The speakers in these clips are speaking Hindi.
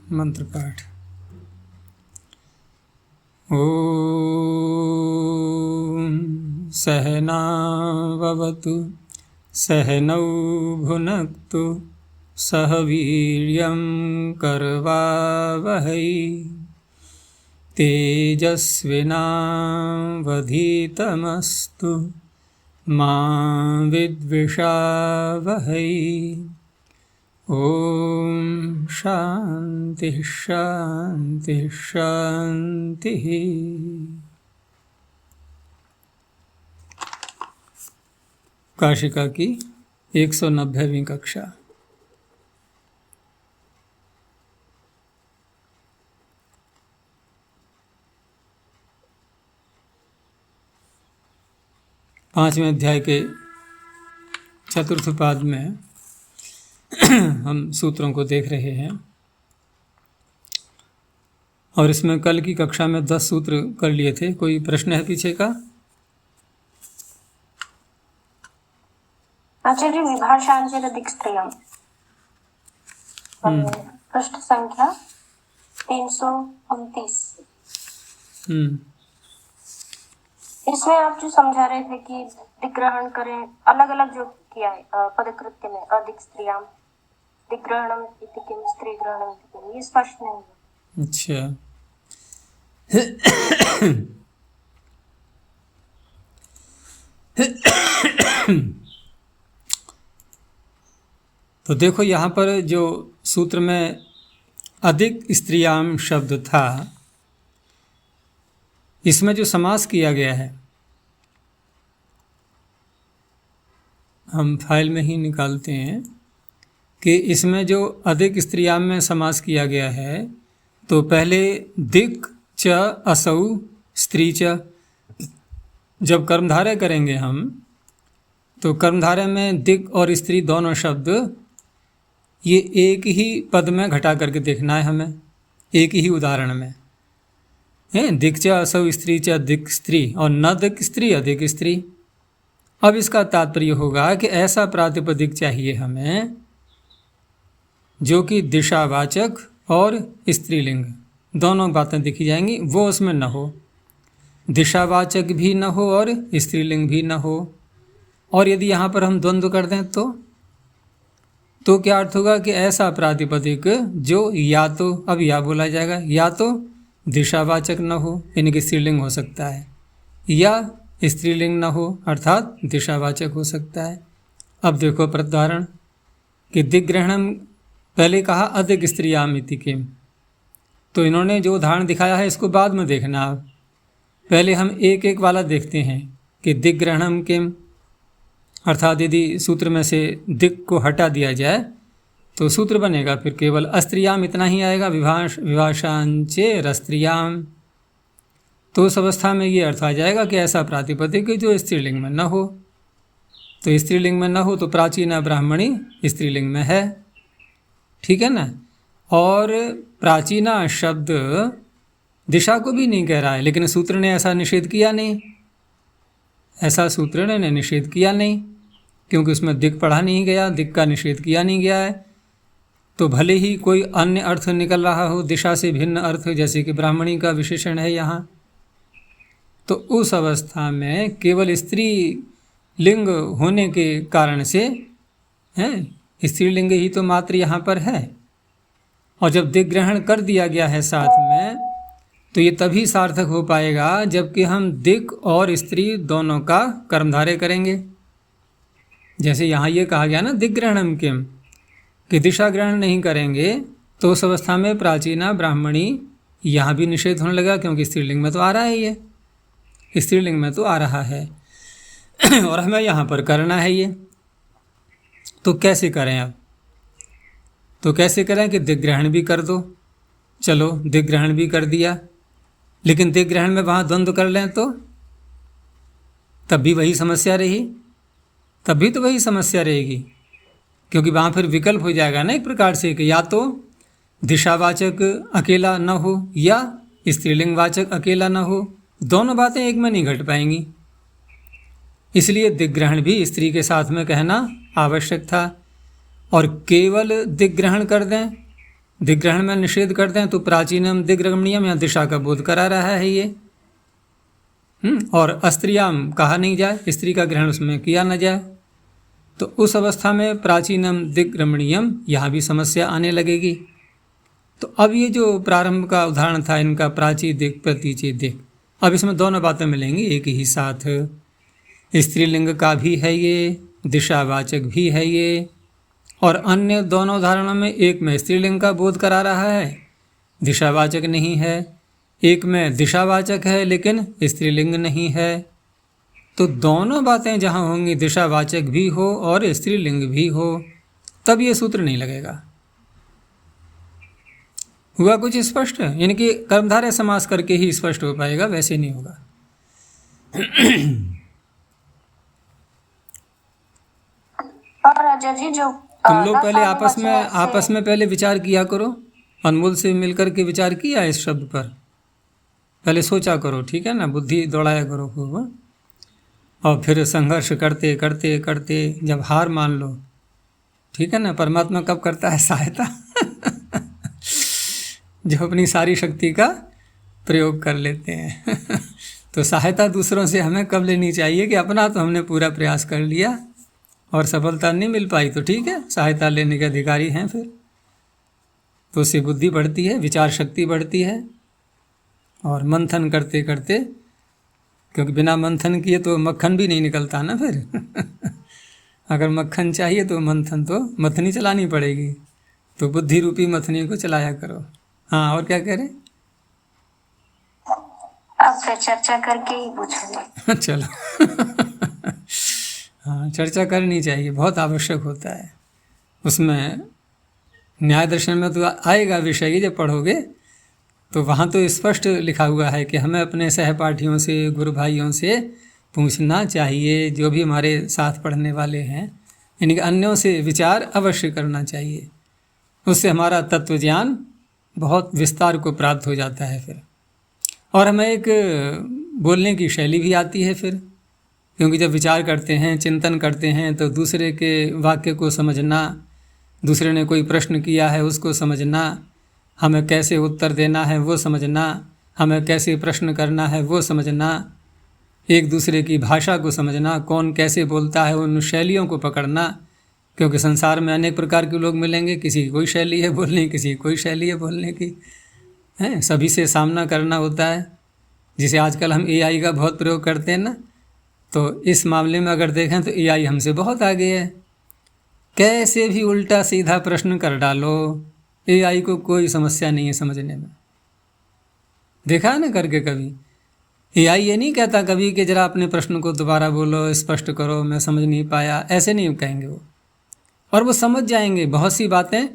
मंत्र पाठ। ओम सहना भवतु सहनौ भुनक्तु सह वीर्यं करवावहै तेजस्विनावधीतमस्तु मा विद्विषावहै। ओम शांति शांति शांति। काशिका की 190वीं कक्षा। पांचवें अध्याय के चतुर्थ पाद में हम सूत्रों को देख रहे हैं और इसमें कल की कक्षा में 10 सूत्र कर लिए थे। कोई प्रश्न है पीछे का? आचार्य विभाषांचेरधिक स्त्रियम् पृष्ठ संख्या 329। इसमें आप जो समझा रहे थे कि दिग्ग्रहण करें, अलग अलग जो किया है पदकृत्य में अधिक स्त्रियां, दिग्ग्रहणम इति किम, स्त्री ग्रहणम इति किम, ये स्पष्ट नहीं है। अच्छा, तो देखो यहाँ पर जो सूत्र में अधिक स्त्रियाम शब्द था, इसमें जो समास किया गया है, हम फाइल में ही निकालते हैं कि इसमें जो अधिक स्त्रियाम में समास किया गया है, तो पहले दिक् च असौ स्त्री च, जब कर्मधारय करेंगे हम, तो कर्मधारय में दिक् और स्त्री दोनों शब्द ये एक ही पद में घटा करके देखना है हमें, एक ही उदाहरण में है। दिक् च असौ स्त्री च, दिक् स्त्री, और न दिक् स्त्री अधिक स्त्री। अब इसका तात्पर्य होगा कि ऐसा प्रातिपदिक चाहिए हमें जो कि दिशावाचक और स्त्रीलिंग दोनों बातें दिखी जाएंगी, वो उसमें न हो, दिशावाचक भी न हो और स्त्रीलिंग भी न हो। और यदि यहाँ पर हम द्वंद्व कर दें तो क्या अर्थ होगा कि ऐसा प्रातिपदिक जो या तो, अब या बोला जाएगा, या तो दिशावाचक न हो, यानी कि स्त्रीलिंग हो सकता है, या स्त्रीलिंग न हो अर्थात दिशावाचक हो सकता है। अब देखो प्रत्युदाहरण कि दिग्ग्रहणम, पहले कहा अधिक स्त्रियाम इति किम, तो इन्होंने जो उदाहरण दिखाया है इसको बाद में देखना। अब पहले हम एक एक वाला देखते हैं कि दिग्ग्रहणम किम, अर्थात यदि सूत्र में से दिक् को हटा दिया जाए तो सूत्र बनेगा फिर केवल अस्त्रियाम इतना ही आएगा, विभाषांचेर स्त्रियाम। तो उस अवस्था में ये अर्थ आ जाएगा कि ऐसा प्रातिपदिक जो स्त्रीलिंग में न हो, तो स्त्रीलिंग में न हो तो प्राचीना ब्राह्मणी स्त्रीलिंग में है, ठीक है ना। और प्राचीना शब्द दिशा को भी नहीं कह रहा है, लेकिन सूत्र ने ऐसा निषेध किया नहीं, ऐसा सूत्र ने निषेध किया नहीं, क्योंकि उसमें दिक् पढ़ा नहीं गया, दिक् का निषेध किया नहीं गया है। तो भले ही कोई अन्य अर्थ निकल रहा हो, दिशा से भिन्न अर्थ, जैसे कि ब्राह्मणी का विशेषण है यहाँ, तो उस अवस्था में केवल स्त्री लिंग होने के कारण से है, स्त्रीलिंग ही तो मात्र यहाँ पर है। और जब दिग्ग्रहण कर दिया गया है साथ में, तो ये तभी सार्थक हो पाएगा जबकि हम दिक् और स्त्री दोनों का कर्मधारय करेंगे। जैसे यहाँ ये कहा गया ना दिग्ग्रहणम किम, कि दिशा ग्रहण नहीं करेंगे, तो उस अवस्था में प्राचीना ब्राह्मणी यहाँ भी निषेध होने लगा, क्योंकि स्त्रीलिंग में तो आ रहा है, ये स्त्रीलिंग में तो आ रहा है और हमें यहाँ पर करना है ये। तो कैसे करें अब? तो कैसे करें कि दिग्ग्रहण भी कर दो, चलो दिग्ग्रहण भी कर दिया, लेकिन दिग्ग्रहण में वहाँ द्वंद्व कर लें तो तब भी वही समस्या रही, तब भी तो वही समस्या रहेगी, क्योंकि वहाँ फिर विकल्प हो जाएगा ना एक प्रकार से कि या तो दिशावाचक अकेला न हो या स्त्रीलिंगवाचक अकेला न हो, दोनों बातें एक में नहीं घट पाएंगी। इसलिए दिग्ग्रहण भी स्त्री के साथ में कहना आवश्यक था। और केवल दिग्ग्रहण कर दें दिग्ग्रहण में निषेध करते हैं तो प्राचीनम दिग्रमणीयम, यहाँ दिशा का बोध करा रहा है ये। और अस्त्रियाम कहा नहीं जाए, स्त्री का ग्रहण उसमें किया न जाए, तो उस अवस्था में प्राचीनम दिग्रमणीयम यहाँ भी समस्या आने लगेगी। तो अब ये जो प्रारंभ का उदाहरण था इनका, प्राची दिक प्रतीचे दिक, अब इसमें दोनों बातें मिलेंगी एक ही साथ। स्त्रीलिंग का भी है ये, दिशावाचक भी है ये, और अन्य दोनों उदाहरणों में एक में स्त्रीलिंग का बोध करा रहा है, दिशावाचक नहीं है, एक में दिशावाचक है लेकिन स्त्रीलिंग नहीं है। तो दोनों बातें जहाँ होंगी, दिशावाचक भी हो और स्त्रीलिंग भी हो, तब ये सूत्र नहीं लगेगा। हुआ कुछ स्पष्ट? यानी कि कर्मधारय समास करके ही स्पष्ट हो पाएगा, वैसे नहीं होगा। और राजा जी जो तुम लोग पहले आपस में पहले विचार किया करो, अनमोल से मिलकर के विचार किया इस शब्द पर, पहले सोचा करो, ठीक है ना, बुद्धि दौड़ाया करो खूब, और फिर संघर्ष करते करते करते जब हार मान लो, ठीक है ना, परमात्मा कब करता है सहायता जो अपनी सारी शक्ति का प्रयोग कर लेते हैं तो सहायता दूसरों से हमें कब लेनी चाहिए कि अपना तो हमने पूरा प्रयास कर लिया और सफलता नहीं मिल पाई, तो ठीक है, सहायता लेने के अधिकारी हैं फिर, तो उससे बुद्धि बढ़ती है, विचार शक्ति बढ़ती है, और मंथन करते करते, क्योंकि बिना मंथन किए तो मक्खन भी नहीं निकलता ना फिर अगर मक्खन चाहिए तो मंथन तो मथनी चलानी पड़ेगी, तो बुद्धि रूपी मथनी को चलाया करो। हाँ, और क्या कह रहे? अब फिर चर्चा करके ही पूछूंगी चलो हाँ, चर्चा करनी चाहिए, बहुत आवश्यक होता है। उसमें न्याय दर्शन में तो आएगा विषय ही, जब पढ़ोगे तो वहाँ तो स्पष्ट लिखा हुआ है कि हमें अपने सहपाठियों से, गुरु भाइयों से पूछना चाहिए, जो भी हमारे साथ पढ़ने वाले हैं, यानी कि अन्यों से विचार अवश्य करना चाहिए, उससे हमारा तत्व ज्ञान बहुत विस्तार को प्राप्त हो जाता है फिर, और हमें एक बोलने की शैली भी आती है फिर, क्योंकि जब विचार करते हैं, चिंतन करते हैं, तो दूसरे के वाक्य को समझना, दूसरे ने कोई प्रश्न किया है उसको समझना, हमें कैसे उत्तर देना है वो समझना, हमें कैसे प्रश्न करना है वो समझना, एक दूसरे की भाषा को समझना, कौन कैसे बोलता है उन शैलियों को पकड़ना, क्योंकि संसार में अनेक प्रकार के लोग मिलेंगे, किसी की कोई शैली है बोलने की, किसी की कोई शैली है बोलने की, हैं, सभी से सामना करना होता है। जिसे आजकल हम एआई का बहुत प्रयोग करते हैं ना, तो इस मामले में अगर देखें तो एआई हमसे बहुत आगे है, कैसे भी उल्टा सीधा प्रश्न कर डालो, एआई को कोई समस्या नहीं है समझने में। देखा है ना करके कभी? एआई ये नहीं कहता कभी कि जरा अपने प्रश्न को दोबारा बोलो, स्पष्ट करो, मैं समझ नहीं पाया, ऐसे नहीं कहेंगे वो, और वो समझ जाएंगे बहुत सी बातें।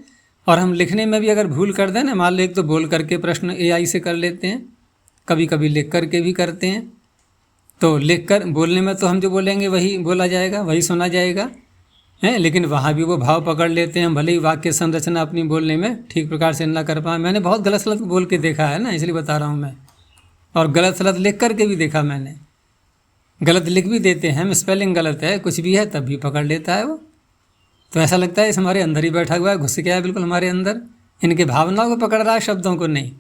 और हम लिखने में भी अगर भूल कर दें ना, मान लो एक तो बोल करके प्रश्न एआई से कर लेते हैं, कभी कभी लिख करके भी करते हैं, तो लिख कर बोलने में तो हम जो बोलेंगे वही बोला जाएगा, वही सुना जाएगा, हैं, लेकिन वहाँ भी वो भाव पकड़ लेते हैं, भले ही वाक्य संरचना अपनी बोलने में ठीक प्रकार से ना कर पाए। मैंने बहुत गलत सलत बोल के देखा है ना, इसलिए बता रहा हूँ मैं, और गलत सलत लिख करके भी देखा मैंने, गलत लिख भी देते हैं, हम स्पेलिंग गलत है, कुछ भी है, तब भी पकड़ लेता है वो। तो ऐसा लगता है इस हमारे अंदर ही बैठा हुआ है, घुस गया है बिल्कुल हमारे अंदर, इनके भावनाओं को पकड़ रहा है, शब्दों को नहीं।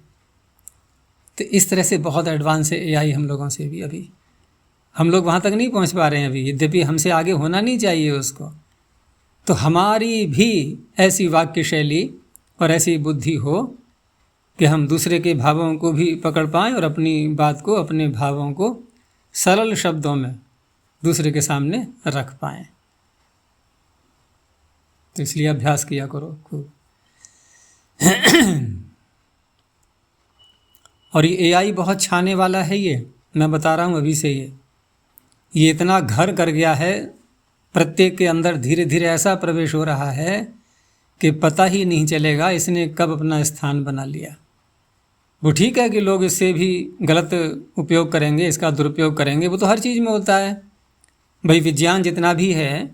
तो इस तरह से बहुत एडवांस है एआई हम लोगों से भी, अभी हम लोग वहाँ तक नहीं पहुँच पा रहे हैं अभी, यद्यपि हमसे आगे होना नहीं चाहिए उसको। तो हमारी भी ऐसी वाक्य शैली और ऐसी बुद्धि हो कि हम दूसरे के भावों को भी पकड़ पाएँ और अपनी बात को, अपने भावों को सरल शब्दों में दूसरे के सामने रख पाएँ। तो इसलिए अभ्यास किया करो खूब। और ये एआई बहुत छाने वाला है, ये मैं बता रहा हूँ अभी से, ये इतना घर कर गया है, प्रत्येक के अंदर धीरे धीरे ऐसा प्रवेश हो रहा है कि पता ही नहीं चलेगा इसने कब अपना स्थान बना लिया। वो ठीक है कि लोग इससे भी गलत उपयोग करेंगे, इसका दुरुपयोग करेंगे, वो तो हर चीज़ में होता है भाई। विज्ञान जितना भी है,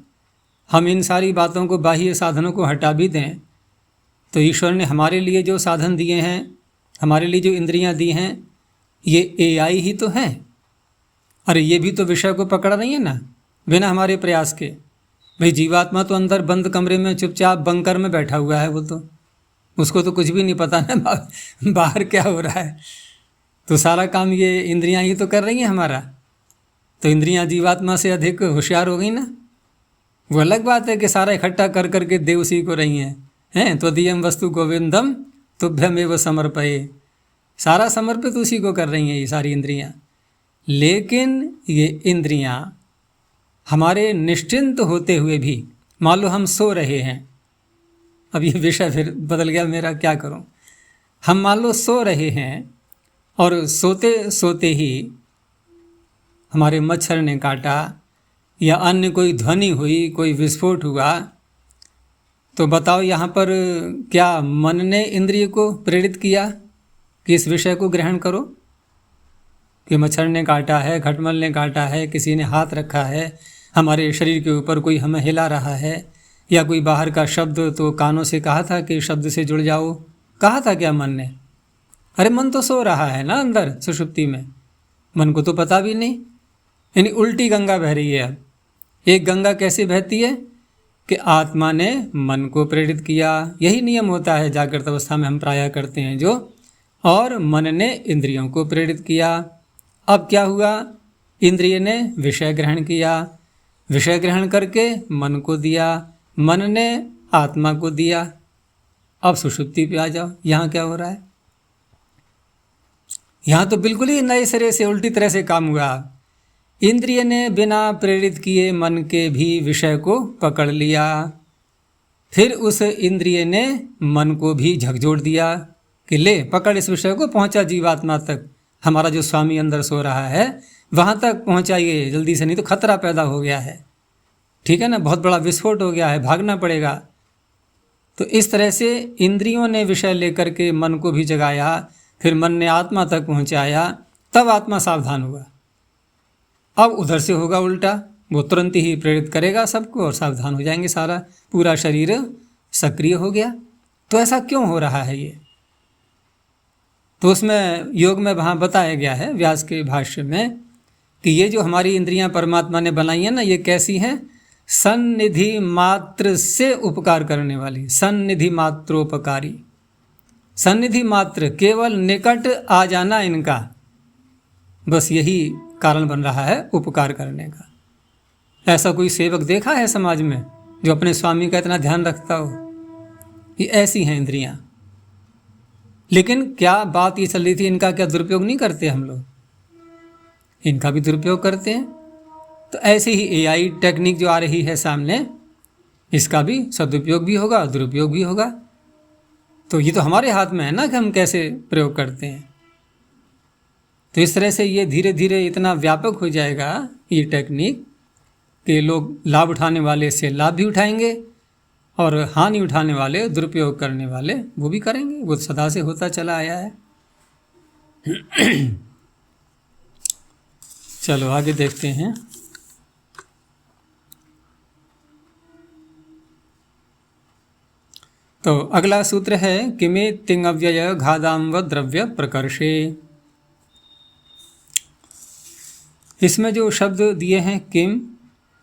हम इन सारी बातों को, बाह्य साधनों को हटा भी दें तो ईश्वर ने हमारे लिए जो साधन दिए हैं, हमारे लिए जो इंद्रियां दी हैं, ये एआई ही तो हैं। अरे ये भी तो विषय को पकड़ रही है ना बिना हमारे प्रयास के। भाई जीवात्मा तो अंदर बंद कमरे में चुपचाप बंकर में बैठा हुआ है, वो तो उसको तो कुछ भी नहीं पता ना बाहर क्या हो रहा है। तो सारा काम ये इंद्रियां ही तो कर रही हैं हमारा। तो इंद्रियां जीवात्मा से अधिक होशियार हो गई ना। वो अलग बात है कि सारा इकट्ठा कर करके दे उसी को रही हैं त्वदीयम वस्तु गोविंदम तुभ्यमेव समर्पये। सारा समर्पित उसी को कर रही हैं ये सारी इंद्रियां। लेकिन ये इंद्रियां हमारे निश्चिंत होते हुए भी, मान लो हम सो रहे हैं, अब ये विषय फिर बदल गया मेरा, क्या करूं। हम मान लो सो रहे हैं और सोते सोते ही हमारे मच्छर ने काटा या अन्य कोई ध्वनि हुई, कोई विस्फोट हुआ, तो बताओ यहाँ पर क्या मन ने इंद्रिय को प्रेरित किया कि इस विषय को ग्रहण करो? कि मच्छर ने काटा है, खटमल ने काटा है, किसी ने हाथ रखा है हमारे शरीर के ऊपर, कोई हमें हिला रहा है, या कोई बाहर का शब्द, तो कानों से कहा था कि शब्द से जुड़ जाओ, कहा था क्या मन ने? अरे मन तो सो रहा है ना अंदर सुषुप्ति में, मन को तो पता भी नहीं। यानी उल्टी गंगा बह रही है। अब एक गंगा कैसे बहती है कि आत्मा ने मन को प्रेरित किया। यही नियम होता है जागृत अवस्था में हम प्रायः करते हैं जो, और मन ने इंद्रियों को प्रेरित किया। अब क्या हुआ? इंद्रिय ने विषय ग्रहण किया, विषय ग्रहण करके मन को दिया, मन ने आत्मा को दिया। अब सुषुप्ति पे आ जाओ, यहाँ क्या हो रहा है? यहाँ तो बिल्कुल ही नए सिरे से उल्टी तरह से काम हुआ। इंद्रिय ने बिना प्रेरित किए मन के भी विषय को पकड़ लिया, फिर उस इंद्रिय ने मन को भी झकझोर दिया कि ले पकड़ इस विषय को, पहुंचा जीवात्मा तक। हमारा जो स्वामी अंदर सो रहा है वहाँ तक पहुँचाइए जल्दी से, नहीं तो खतरा पैदा हो गया है। ठीक है ना, बहुत बड़ा विस्फोट हो गया है, भागना पड़ेगा। तो इस तरह से इंद्रियों ने विषय लेकर के मन को भी जगाया, फिर मन ने आत्मा तक पहुँचाया, तब आत्मा सावधान हुआ। अब उधर से होगा उल्टा, वो तुरंत ही प्रेरित करेगा सबको और सावधान हो जाएंगे, सारा पूरा शरीर सक्रिय हो गया। तो ऐसा क्यों हो रहा है ये? तो उसमें योग में वहाँ बताया गया है व्यास के भाष्य में कि ये जो हमारी इंद्रियां परमात्मा ने बनाई हैं ना, ये कैसी हैं? सन्निधि मात्र से उपकार करने वाली, सन्निधि मात्रोपकारी। सन्निधि मात्र, केवल निकट आ जाना इनका, बस यही कारण बन रहा है उपकार करने का। ऐसा कोई सेवक देखा है समाज में जो अपने स्वामी का इतना ध्यान रखता हो? ये ऐसी हैं इंद्रियां। लेकिन क्या बात ये चल रही थी, इनका क्या दुरुपयोग नहीं करते हम लोग? इनका भी दुरुपयोग करते हैं। तो ऐसे ही एआई टेक्निक जो आ रही है सामने, इसका भी सदुपयोग भी होगा, दुरुपयोग भी होगा। तो ये तो हमारे हाथ में है ना कि हम कैसे प्रयोग करते हैं। तो इस तरह से ये धीरे धीरे इतना व्यापक हो जाएगा ये टेक्निक कि लोग लाभ उठाने वाले इससे लाभ भी उठाएंगे और हानि उठाने वाले, दुरुपयोग करने वाले वो भी करेंगे। वो सदा से होता चला आया है। चलो आगे देखते हैं। तो अगला सूत्र है किमे तिंगव्यय घादाम्व द्रव्य प्रकर्षे। इसमें जो शब्द दिए हैं किम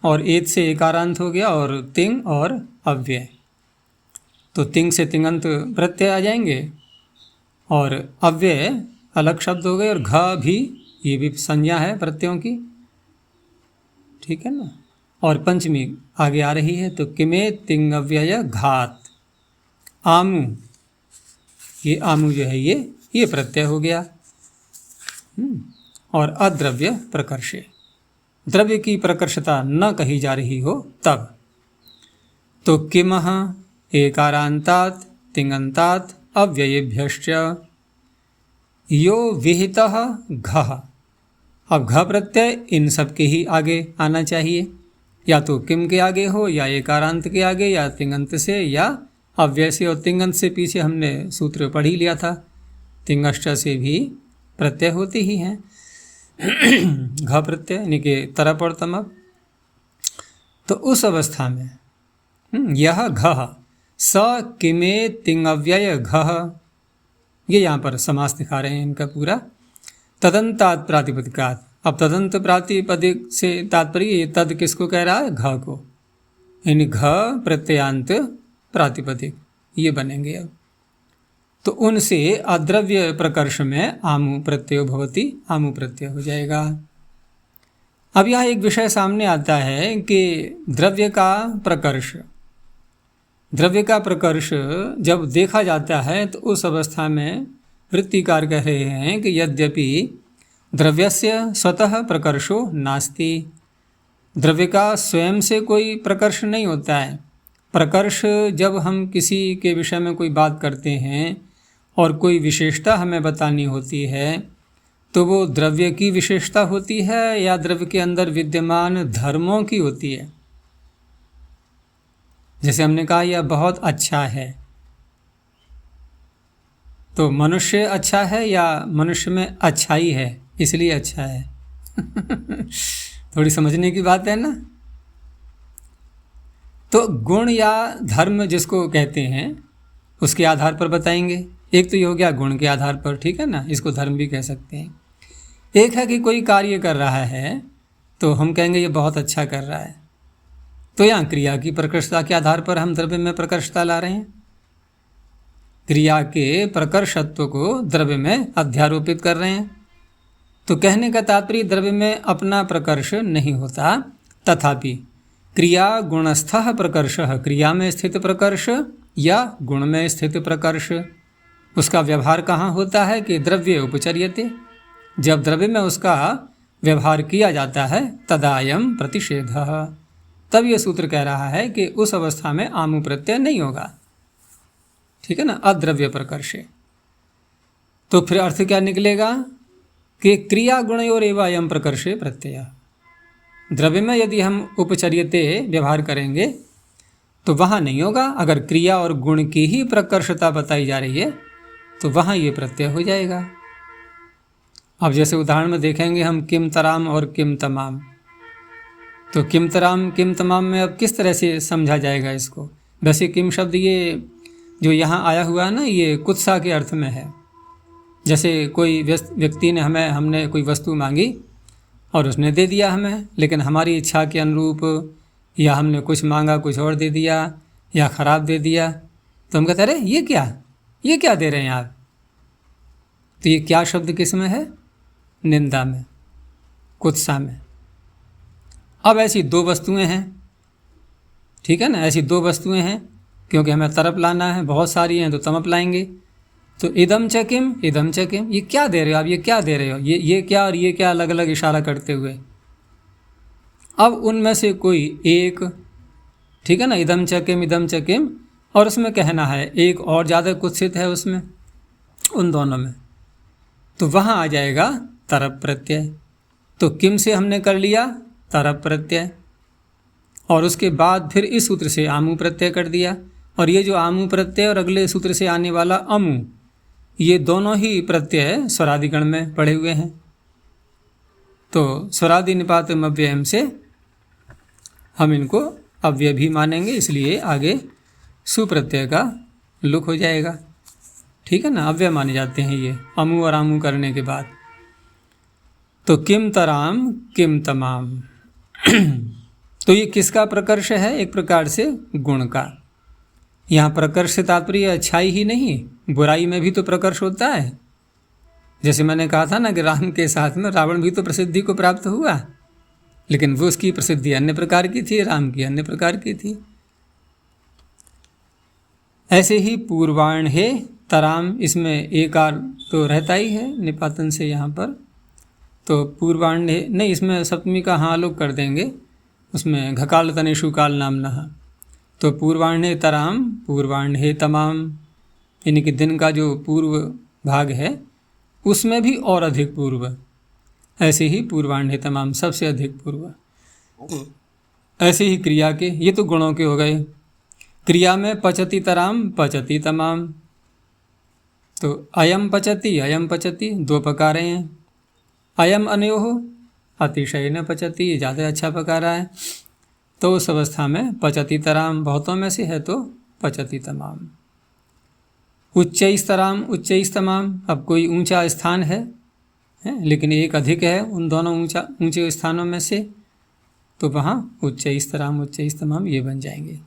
और एत से एकारांत हो गया, और तिंग और अव्यय। तो तिंग से तिंगंत प्रत्यय आ जाएंगे और अव्यय अलग शब्द हो गए, और घ भी, ये भी संज्ञा है प्रत्ययों की। ठीक है ना। और पंचमी आगे आ रही है, तो किमे तिंगव्यय घात। आमु, ये आमु जो है ये प्रत्यय हो गया। और अद्रव्य प्रकर्षे, द्रव्य की प्रकर्षता न कही जा रही हो तब। तो किमः एकारांतात् तिङन्तात् अव्ययेभ्यश्च यो विहितः घः। अब घ प्रत्यय इन सब के ही आगे आना चाहिए, या तो किम के आगे हो, या एकारांत के आगे, या तिङन्त से, या अव्यय से। और तिङन्त से पीछे हमने सूत्र पढ़ ही लिया था, तिङश्च से भी प्रत्यय होते ही हैं। घ प्रत्यय यानी कि तरप और तमप। तो उस अवस्था में यह घ स किमे तिङव्यय घः, ये यहाँ पर समास दिखा रहे हैं इनका पूरा। तदंतात प्रातिपदिकात। अब तदंत प्रातिपदिक से तात्पर्य ये तद किसको कह रहा है? घ को। यानी घ प्रत्ययांत प्रातिपदिक ये बनेंगे अब। तो उनसे अद्रव्य प्रकर्ष में आमु प्रत्यय भवति, आमु प्रत्यय हो जाएगा। अब यहाँ एक विषय सामने आता है कि द्रव्य का प्रकर्ष, द्रव्य का प्रकर्ष जब देखा जाता है तो उस अवस्था में वृत्तिकार कह रहे हैं कि यद्यपि द्रव्यस्य स्वतः प्रकर्षो नास्ति, द्रव्य का स्वयं से कोई प्रकर्ष नहीं होता है। प्रकर्ष जब हम किसी के विषय में कोई बात करते हैं और कोई विशेषता हमें बतानी होती है तो वो द्रव्य की विशेषता होती है या द्रव्य के अंदर विद्यमान धर्मों की होती है। जैसे हमने कहा यह बहुत अच्छा है, तो मनुष्य अच्छा है या मनुष्य में अच्छाई है इसलिए अच्छा है। थोड़ी समझने की बात है ना। तो गुण या धर्म जिसको कहते हैं उसके आधार पर बताएंगे। एक तो ये हो गया गुण के आधार पर, ठीक है ना, इसको धर्म भी कह सकते हैं। एक है कि कोई कार्य कर रहा है तो हम कहेंगे ये बहुत अच्छा कर रहा है, तो यहाँ क्रिया की प्रकर्षता के आधार पर हम द्रव्य में प्रकर्षता ला रहे हैं। क्रिया के प्रकर्षत्व को द्रव्य में अध्यारोपित कर रहे हैं। तो कहने का तात्पर्य द्रव्य में अपना प्रकर्ष नहीं होता, तथापि क्रिया गुणस्थः प्रकर्षः, क्रिया में स्थित प्रकर्ष या गुण में स्थित प्रकर्ष, उसका व्यवहार कहाँ होता है कि द्रव्य उपचर्यते, जब द्रव्य में उसका व्यवहार किया जाता है तदायम प्रतिषेधः, तब ये सूत्र कह रहा है कि उस अवस्था में आमु प्रत्यय नहीं होगा, ठीक है ना, अद्रव्य प्रकर्षे। तो फिर अर्थ क्या निकलेगा कि क्रिया गुणयोर एव अयम प्रकर्षे प्रत्यय, द्रव्य में यदि हम उपचर्यते व्यवहार करेंगे तो वहाँ नहीं होगा। अगर क्रिया और गुण की ही प्रकर्षता बताई जा रही है तो वहाँ ये प्रत्यय हो जाएगा। अब जैसे उदाहरण में देखेंगे हम किम तराम और किम तमाम, तो किम तराम किम तमाम में अब किस तरह से समझा जाएगा इसको। वैसे किम शब्द ये जो यहाँ आया हुआ है ना, ये कुत्सा के अर्थ में है। जैसे कोई व्यक्ति ने हमने कोई वस्तु मांगी और उसने दे दिया हमें, लेकिन हमारी इच्छा के अनुरूप या हमने कुछ मांगा कुछ और दे दिया या ख़राब दे दिया, तो हम कहते अरे ये क्या दे रहे हैं आप। तो ये क्या शब्द किस में है, निंदा में, कुत्सा में। अब ऐसी दो वस्तुएं हैं, ठीक है ना, ऐसी दो वस्तुएं हैं, क्योंकि हमें तरफ लाना है, बहुत सारी हैं तो तमप लाएंगे। तो इदम च किम, इदम च किम, ये क्या दे रहे हो आप, ये क्या दे रहे हो, ये क्या और ये क्या, अलग अलग इशारा करते हुए। अब उनमें से कोई एक, ठीक है ना, इदम च किम, और उसमें कहना है एक और ज़्यादा कुत्सित है उसमें, उन दोनों में, तो वहाँ आ जाएगा तरप प्रत्यय। तो किम से हमने कर लिया तरप प्रत्यय, और उसके बाद फिर इस सूत्र से आमु प्रत्यय कर दिया। और ये जो आमु प्रत्यय और अगले सूत्र से आने वाला अमु, ये दोनों ही प्रत्यय स्वरादिगण में पढ़े हुए हैं। तो स्वरादि निपातम अव्ययम से हम इनको अव्यय भी मानेंगे, इसलिए आगे सुप्रत्यय का लुक हो जाएगा, ठीक है ना, अव्यय माने जाते हैं ये अमु और आमु करने के बाद। तो किम तराम किम तमाम, तो ये किसका प्रकर्ष है, एक प्रकार से गुण का। यहाँ प्रकर्ष से तात्पर्य अच्छाई ही नहीं, बुराई में भी तो प्रकर्ष होता है। जैसे मैंने कहा था ना कि राम के साथ में रावण भी तो प्रसिद्धि को प्राप्त हुआ, लेकिन वो उसकी प्रसिद्धि अन्य प्रकार की थी, राम की अन्य प्रकार की थी। ऐसे ही पूर्वाण है तराम, इसमें एकार तो रहता ही है निपातन से यहाँ पर, तो पूर्वाण नहीं, इसमें सप्तमी का हाँ लोग कर देंगे, उसमें घकाल तनेषु काल नामनः। तो पूर्वाण्हे तराम, पूर्वाण्हे तमाम, यानी कि दिन का जो पूर्व भाग है उसमें भी और अधिक पूर्व, ऐसे ही पूर्वाण्हे तमाम, सबसे अधिक पूर्व। ऐसे ही क्रिया के, ये तो गुणों के हो गए। क्रिया में पचति तराम पचति तमाम, तो अयम पचति दो पकारे हैं। अयम अनयोः अतिशय न पचति, ये ज़्यादा अच्छा पकारा है, तो उस अवस्था में पचति तराम, बहुतों में से है तो पचति तमाम। उच्चैस्तराम उच्चैस्तमाम, अब कोई ऊंचा स्थान है लेकिन एक अधिक है उन दोनों ऊंचे स्थानों में से, तो वहाँ उच्चैस्तराम उच्चैस्तमाम ये बन जाएंगे।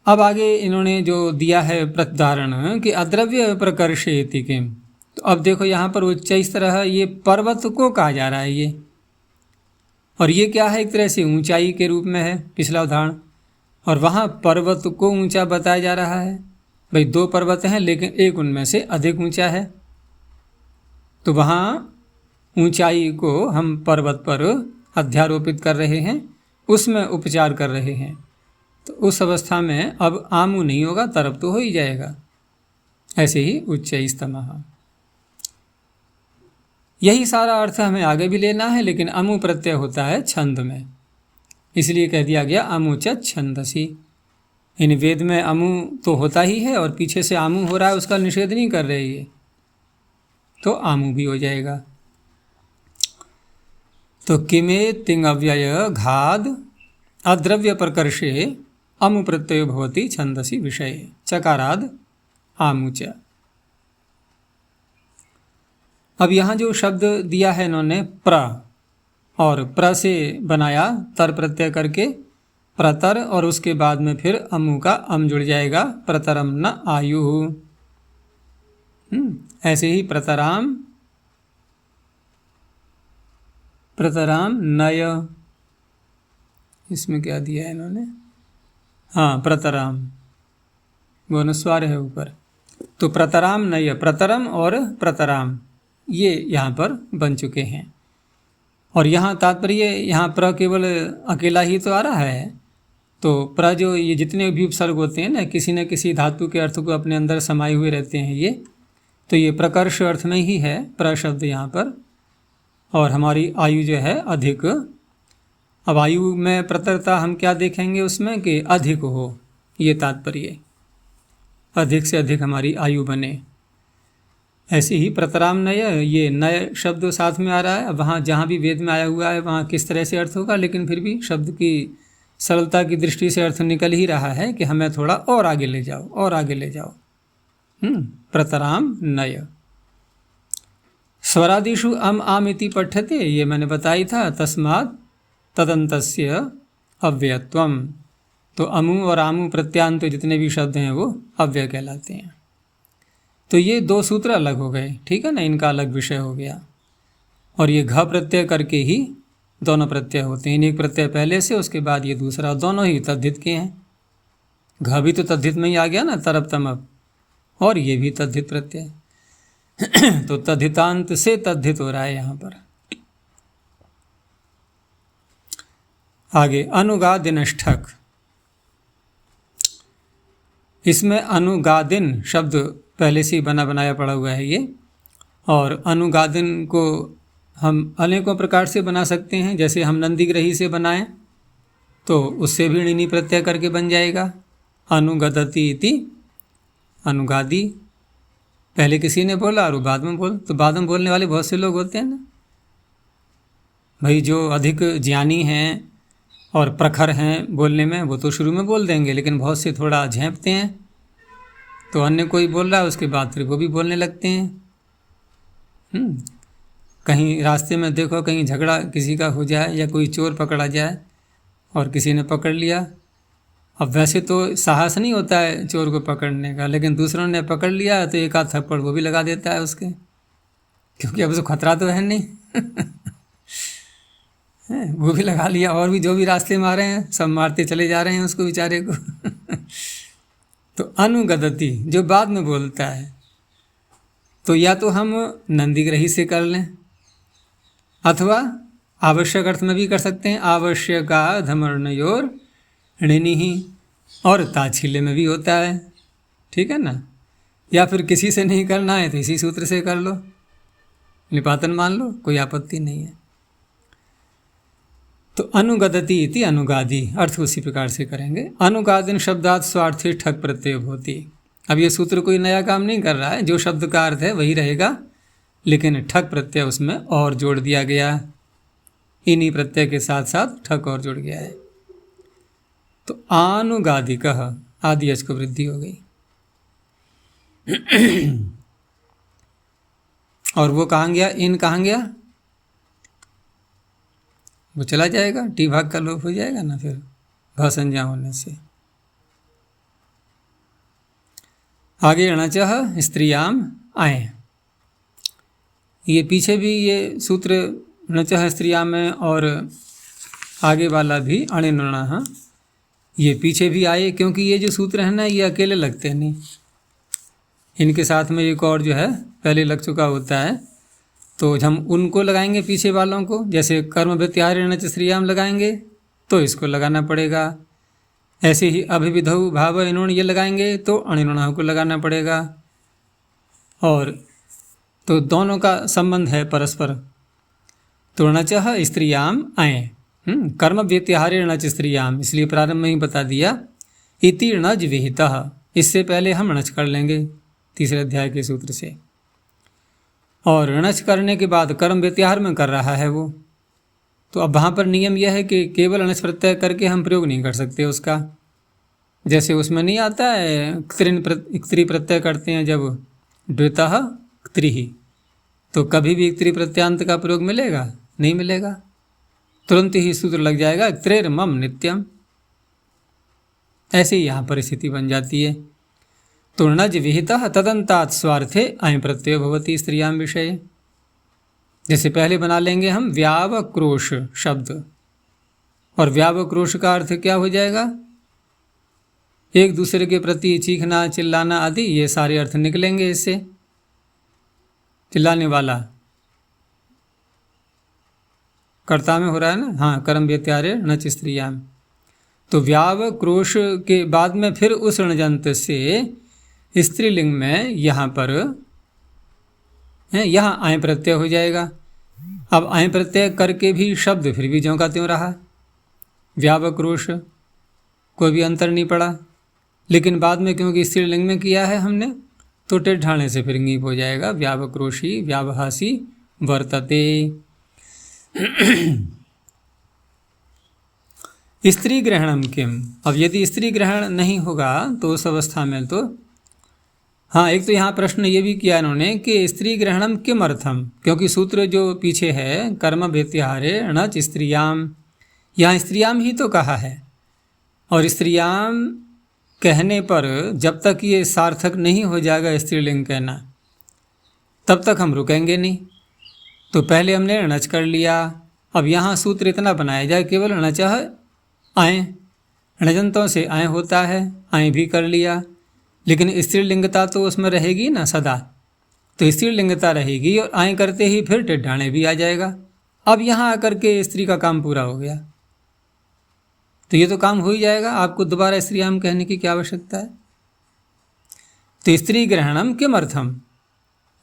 अब आगे इन्होंने जो दिया है प्रतिधारण कि अद्रव्य प्रकर्षेति किम, तो अब देखो यहाँ पर उच्च इस तरह ये पर्वत को कहा जा रहा है ये, और ये क्या है, एक तरह से ऊंचाई के रूप में है पिछला उदाहरण, और वहाँ पर्वत को ऊंचा बताया जा रहा है। भाई दो पर्वत हैं लेकिन एक उनमें से अधिक ऊंचा है, तो वहाँ ऊंचाई को हम पर्वत पर अध्यारोपित कर रहे हैं, उसमें उपचार कर रहे हैं। तो उस अवस्था में अब आमु नहीं होगा, तरप तो हो ही जाएगा। ऐसे ही उच्चैस्तमः, यही सारा अर्थ हमें आगे भी लेना है, लेकिन अमु प्रत्यय होता है छंद में, इसलिए कह दिया गया अमुच छंदसी। इन वेद में अमु तो होता ही है और पीछे से आमु हो रहा है, उसका निषेध नहीं कर रहे ये, तो आमु भी हो जाएगा। तो किमे तिंग अव्यय घाद अद्रव्य प्रकर्षे अमु प्रत्यय भवति छंदसी विषय चकाराद आमुच। अब यहाँ जो शब्द दिया है इन्होंने प्र, और प्र से बनाया तर प्रत्यय करके प्रतर, और उसके बाद में फिर अमु का अम जुड़ जाएगा, प्रतरम न आयु। ऐसे ही प्रतराम, प्रतराम नय, इसमें क्या दिया है इन्होंने, हाँ प्रतराम, वो अनुस्वार है ऊपर, तो प्रतराम नय, प्रतरम और प्रतराम ये यहाँ पर बन चुके हैं। और यहाँ तात्पर्य, यहाँ प्र केवल अकेला ही तो आ रहा है, तो प्र जो ये जितने भी उपसर्ग होते हैं ना, किसी न किसी धातु के अर्थ को अपने अंदर समाये हुए रहते हैं ये, तो ये प्रकर्ष अर्थ में ही है प्र शब्द यहाँ पर। और हमारी आयु जो है अधिक, अब आयु में प्रतरता हम क्या देखेंगे उसमें कि अधिक हो, ये तात्पर्य, अधिक से अधिक हमारी आयु बने। ऐसे ही प्रतराम नय, ये नय शब्द साथ में आ रहा है। अब वहाँ जहाँ भी वेद में आया हुआ है वहाँ किस तरह से अर्थ होगा, लेकिन फिर भी शब्द की सरलता की दृष्टि से अर्थ निकल ही रहा है कि हमें थोड़ा और आगे ले जाओ, और आगे ले जाओ। प्रतराम नय। स्वरादिषु अम आम इति पठ्यते, ये मैंने बताई था, तस्मात् तदन्तस्य अव्ययत्वम। तो अमु और आमु प्रत्यांत जितने भी शब्द हैं वो अव्यय कहलाते हैं। तो ये दो सूत्र अलग हो गए, ठीक है ना, इनका अलग विषय हो गया। और ये घ प्रत्यय करके ही दोनों प्रत्यय होते हैं, एक प्रत्यय पहले से, उसके बाद ये दूसरा, दोनों ही तद्धित के हैं। घ भी तो तद्धित में ही आ गया ना, तरप तमप, और ये भी तद्धित प्रत्यय तो तद्धितांत से तद्धित हो रहा है यहाँ पर। आगे अनुगादिनष्ठक, इसमें अनुगादिन शब्द पहले से ही बना बनाया पड़ा हुआ है ये, और अनुगादिन को हम अनेकों प्रकार से बना सकते हैं। जैसे हम नंदीग्रही से बनाएं तो उससे भी णिनी प्रत्यय करके बन जाएगा, अनुगदति इति अनुगादि। पहले किसी ने बोला और बाद में बोल, तो बाद में बोलने वाले बहुत से लोग होते हैं ना भाई, जो अधिक ज्ञानी हैं और प्रखर हैं बोलने में, वो तो शुरू में बोल देंगे, लेकिन बहुत से थोड़ा झेंपते हैं, तो अन्य कोई बोल रहा है उसके बाद फिर वो भी बोलने लगते हैं। कहीं रास्ते में देखो, कहीं झगड़ा किसी का हो जाए या कोई चोर पकड़ा जाए और किसी ने पकड़ लिया, अब वैसे तो साहस नहीं होता है चोर को पकड़ने का, लेकिन दूसरों ने पकड़ लिया तो एक आध थप्पड़ वो भी लगा देता है उसके, क्योंकि अब उसको खतरा तो है नहीं वो भी लगा लिया, और भी जो भी रास्ते में आ रहे हैं सब मारते चले जा रहे हैं उसको बेचारे को तो अनुगदति जो बाद में बोलता है, तो या तो हम नंदीग्रही से कर लें, अथवा आवश्यक अर्थ में भी कर सकते हैं, आवश्यका धमर्णयोर णिनि ही, और ताच्छील्य में भी होता है, ठीक है ना। या फिर किसी से नहीं करना है तो इसी सूत्र से कर लो, निपातन मान लो, कोई आपत्ति नहीं है। तो अनुगदति इति अनुगादि, अर्थ उसी प्रकार से करेंगे। अनुगादिन शब्दात् स्वार्थी ठक प्रत्यय होती। अब ये सूत्र कोई नया काम नहीं कर रहा है, जो शब्द का अर्थ है वही रहेगा, लेकिन ठक प्रत्यय उसमें और जोड़ दिया गया, इन्हीं प्रत्यय के साथ साथ ठक और जुड़ गया है। तो आनुगादिकः आदि यश को वृद्धि हो गई और वो कहाँ गया, इन कहाँ गया, वो चला जाएगा, टी भाग का लोप हो जाएगा ना फिर भ संज्ञा होने से। आगे णचः स्त्रियाम आए। ये पीछे भी ये सूत्र णचः स्त्रियाम में और आगे वाला भी अणिनृणः, ये पीछे भी आए, क्योंकि ये जो सूत्र है ना ये अकेले लगते नहीं, इनके साथ में एक और जो है पहले लग चुका होता है। तो हम उनको लगाएंगे पीछे वालों को, जैसे कर्म व्यतिहारे णच स्त्रियाम लगाएंगे तो इसको लगाना पड़ेगा। ऐसे ही अभिविधौ भाव इनुण ये लगाएंगे तो अणिनुणः को लगाना पड़ेगा। और तो दोनों का संबंध है परस्पर। तो णचः स्त्रियाम आए, कर्म व्यतिहारे णच स्त्रियाम, इसलिए प्रारंभ में ही बता दिया। इति णज विहितः, इससे पहले हम णच कर लेंगे तीसरे अध्याय के सूत्र से। और णच करने के बाद कर्म व्यतिहार में कर रहा है वो, तो अब वहाँ पर नियम यह है कि केवल णच प्रत्यय करके हम प्रयोग नहीं कर सकते उसका। जैसे उसमें नहीं आता है क्त्री प्रत्यय करते हैं जब द्वितः क्त्रिः, तो कभी भी क्त्री प्रत्यांत का प्रयोग मिलेगा? नहीं मिलेगा, तुरंत ही सूत्र लग जाएगा क्त्रेर्मम नित्यम। ऐसे ही यहाँ पर स्थिति बन जाती है। तो णज विहितः तदन्तात् स्वार्थे अयं प्रत्ययो भवति स्त्रियां विषये। जैसे पहले बना लेंगे हम व्यावक्रोश शब्द, और व्यावक्रोश का अर्थ क्या हो जाएगा? एक दूसरे के प्रति चीखना, चिल्लाना आदि, ये सारे अर्थ निकलेंगे इससे। चिल्लाने वाला कर्ता में हो रहा है ना, हाँ, कर्म व्यतिहारे णच स्त्रियां। तो व्यावक्रोश के बाद में फिर उस णजंत से स्त्रीलिंग में यहाँ पर यहाँ आय प्रत्यय हो जाएगा। अब आय प्रत्यय करके भी शब्द फिर भी ज्यों का त्यों रहा, व्यावक्रोश, कोई भी अंतर नहीं पड़ा। लेकिन बाद में क्योंकि स्त्रीलिंग में किया है हमने, तो टेढ़ाने से फिर ङीप हो जाएगा, व्यावक्रोशी व्यावहासी वर्तते। स्त्री ग्रहणम किम, अब यदि स्त्री ग्रहण नहीं होगा तो उस अवस्था में तो हाँ, एक तो यहाँ प्रश्न ये भी किया इन्होंने कि स्त्री ग्रहणम किम अर्थम, क्योंकि सूत्र जो पीछे है कर्म व्यतिहारे णच स्त्रियाम, यहाँ स्त्रियाम ही तो कहा है, और स्त्रियाम कहने पर जब तक ये सार्थक नहीं हो जाएगा स्त्रीलिंग कहना, तब तक हम रुकेंगे नहीं। तो पहले हमने णच कर लिया, अब यहाँ सूत्र इतना बनाया जाए केवल णचः आए, णजंतों से आए होता है, आए भी कर लिया, लेकिन स्त्रीलिंगता तो उसमें रहेगी ना सदा, तो स्त्रीलिंगता रहेगी और आए करते ही फिर टेढ़ाने भी आ जाएगा। अब यहाँ आकर के स्त्री का काम पूरा हो गया, तो ये तो काम हो ही जाएगा, आपको दोबारा स्त्रियाम कहने की क्या आवश्यकता है। तो स्त्री ग्रहणम किमर्थम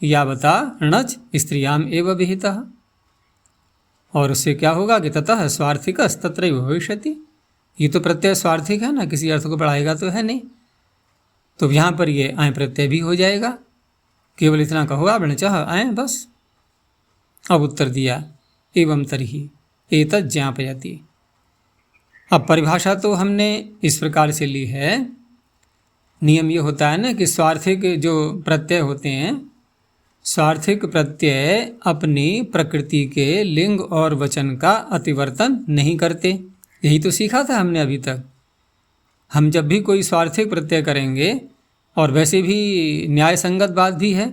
यावता णच स्त्रियाम एव विहितः, और उससे क्या होगा कि ततः स्वार्थिकस् तत्रैव भविष्यति, ये तो प्रत्यय स्वार्थिक है ना, किसी अर्थ को बढ़ाएगा तो है नहीं। तो यहाँ पर ये आय प्रत्यय भी हो जाएगा, केवल इतना कहो आप णचः आए, बस। अब उत्तर दिया एवं तर्हि एतत् ज्ञापयति। अब परिभाषा तो हमने इस प्रकार से ली है, नियम ये होता है ना कि स्वार्थिक जो प्रत्यय होते हैं, स्वार्थिक प्रत्यय अपनी प्रकृति के लिंग और वचन का अतिवर्तन नहीं करते। यही तो सीखा था हमने अभी तक। हम जब भी कोई स्वार्थिक प्रत्यय करेंगे, और वैसे भी न्याय संगत बात भी है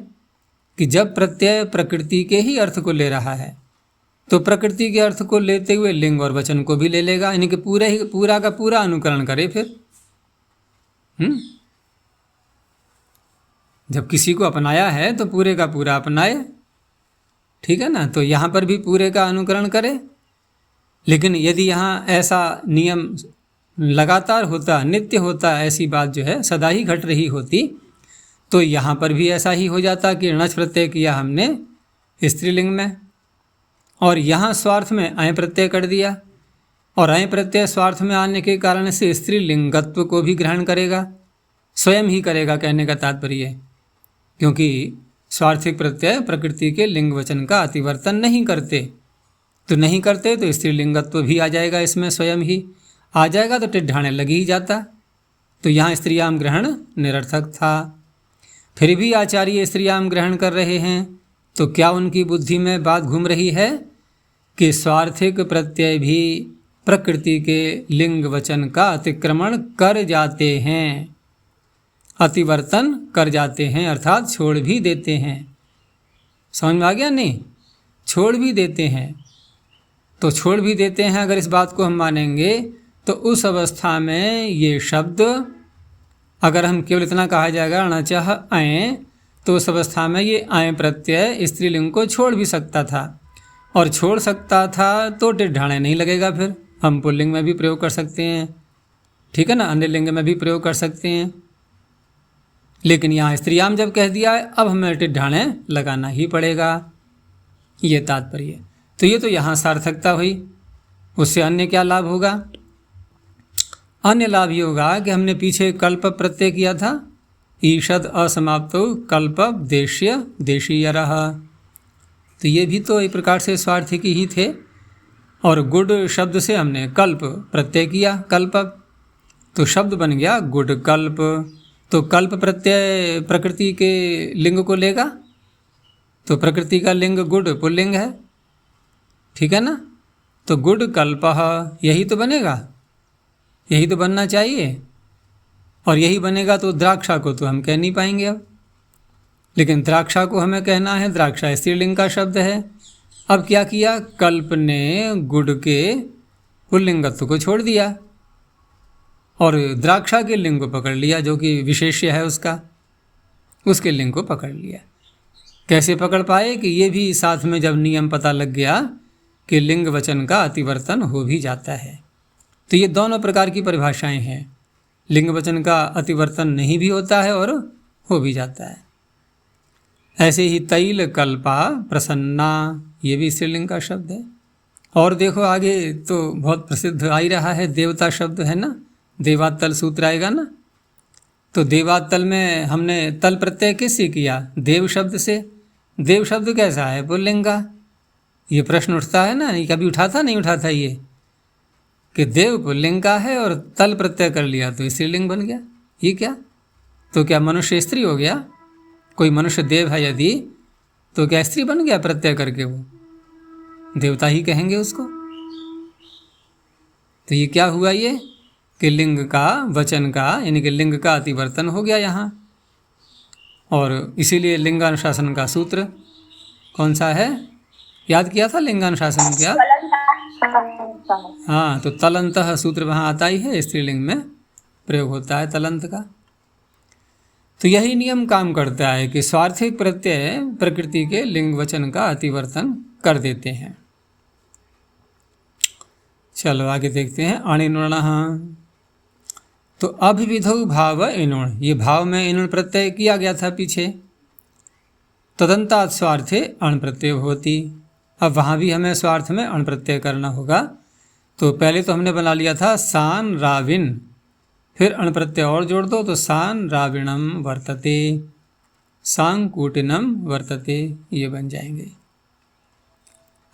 कि जब प्रत्यय प्रकृति के ही अर्थ को ले रहा है, तो प्रकृति के अर्थ को लेते हुए लिंग और वचन को भी ले लेगा, यानी कि पूरा का पूरा अनुकरण करे फिर। जब किसी को अपनाया है तो पूरे का पूरा अपनाए, ठीक है ना। तो यहाँ पर भी पूरे का अनुकरण करे। लेकिन यदि यहाँ ऐसा नियम लगातार होता, नित्य होता, ऐसी बात जो है सदा ही घट रही होती, तो यहाँ पर भी ऐसा ही हो जाता कि णच प्रत्यय किया हमने स्त्रीलिंग में, और यहाँ स्वार्थ में अय प्रत्यय कर दिया, और अय प्रत्यय स्वार्थ में आने के कारण से स्त्रीलिंगत्व को भी ग्रहण करेगा, स्वयं ही करेगा, कहने का तात्पर्य, क्योंकि स्वार्थिक प्रत्यय प्रकृति के लिंग वचन का अतिवर्तन नहीं करते, तो नहीं करते तो स्त्रीलिंगत्व भी आ जाएगा, इसमें स्वयं ही आ जाएगा, तो टिड्ढाने लग ही जाता। तो यहाँ स्त्रियाम ग्रहण निरर्थक था। फिर भी आचार्य स्त्रियाम ग्रहण कर रहे हैं, तो क्या उनकी बुद्धि में बात घूम रही है कि स्वार्थिक प्रत्यय भी प्रकृति के लिंग वचन का अतिक्रमण कर जाते हैं। अतिवर्तन कर जाते हैं, अर्थात छोड़ भी देते हैं। समझ में आ गया? नहीं, छोड़ भी देते हैं। तो छोड़ भी देते हैं अगर इस बात को हम मानेंगे तो उस अवस्था में ये शब्द, अगर हम केवल इतना कहा जाएगा अणचः अयं, तो उस अवस्था में ये अयं प्रत्यय स्त्रीलिंग को छोड़ भी सकता था, और छोड़ सकता था तो टिड्ढाणे नहीं लगेगा। फिर हम पुल्लिंग में भी प्रयोग कर सकते हैं, ठीक है ना, अन्य लिंग में भी प्रयोग कर सकते हैं, लेकिन यहाँ स्त्रीयाम जब कह दिया है अब हमें टिड्ढाणे लगाना ही पड़ेगा, ये तात्पर्य। तो ये तो यहाँ सार्थकता हुई। उससे अन्य क्या लाभ होगा? अन्य लाभ ये होगा कि हमने पीछे कल्प प्रत्यय किया था, ईषद असमाप्तो कल्प देशीय देशीयरः, तो ये भी तो एक प्रकार से स्वार्थकी ही थे। और गुड शब्द से हमने कल्प प्रत्यय किया, कल्पक, तो शब्द बन गया गुड कल्प। तो कल्प प्रत्यय प्रकृति के लिंग को लेगा, तो प्रकृति का लिंग गुड पुल्लिंग है, ठीक है ना। तो गुड कल्पः यही तो बनेगा, यही तो बनना चाहिए, और यही बनेगा। तो द्राक्षा को तो हम कह नहीं पाएंगे अब, लेकिन द्राक्षा को हमें कहना है, द्राक्षा स्त्रीलिंग का शब्द है। अब क्या किया? कल्प ने गुड के पुल्लिंगत्व को छोड़ दिया और द्राक्षा के लिंग को पकड़ लिया, जो कि विशेष्य है उसका, उसके लिंग को पकड़ लिया। कैसे पकड़ पाए? कि ये भी साथ में जब नियम पता लग गया कि लिंग वचन का अतिवर्तन हो भी जाता है। तो ये दोनों प्रकार की परिभाषाएं हैं, लिंग वचन का अतिवर्तन नहीं भी होता है और हो भी जाता है। ऐसे ही तैल कल्पा प्रसन्ना, ये भी स्त्रीलिंग का शब्द है। और देखो आगे तो बहुत प्रसिद्ध आ ही रहा है, देवता शब्द है ना, देवातल सूत्र आएगा ना। तो देवातल में हमने तल प्रत्यय किससे किया? देव शब्द से। देव शब्द कैसा है? पुल्लिंग का। ये प्रश्न उठता है ना, ये कभी उठाता नहीं उठाता ये, कि देव पुल्लिंग का है और तल प्रत्यय कर लिया तो स्त्रीलिंग बन गया, ये क्या? तो क्या मनुष्य स्त्री हो गया? कोई मनुष्य देव है यदि, तो क्या स्त्री बन गया प्रत्यय करके? वो देवता ही कहेंगे उसको। तो ये क्या हुआ? ये कि लिंग का वचन का, यानी कि लिंग का अतिवर्तन हो गया यहाँ। और इसीलिए लिंगानुशासन का सूत्र कौन सा है? याद किया था लिंगानुशासन क्या? हाँ, तो तलंतः सूत्र वहाँ आता ही है, स्त्रीलिंग में प्रयोग होता है तलंत का। तो यही नियम काम करता है कि स्वार्थिक प्रत्यय प्रकृति के लिंग वचन का अतिवर्तन कर देते हैं। चलो आगे देखते हैं। अणिनुणः, तो अभिविधौ भाव इनुण, ये भाव में इनुण प्रत्यय किया गया था पीछे, तदंतात स्वार्थे अण प्रत्यय होती। अब वहाँ भी हमें स्वार्थ में अण प्रत्यय करना होगा। तो पहले तो हमने बना लिया था सान राविन, फिर अण प्रत्यय और जोड़ दो तो सान राविणम वर्तते, सांकूटिनम वर्तते, ये बन जाएंगे।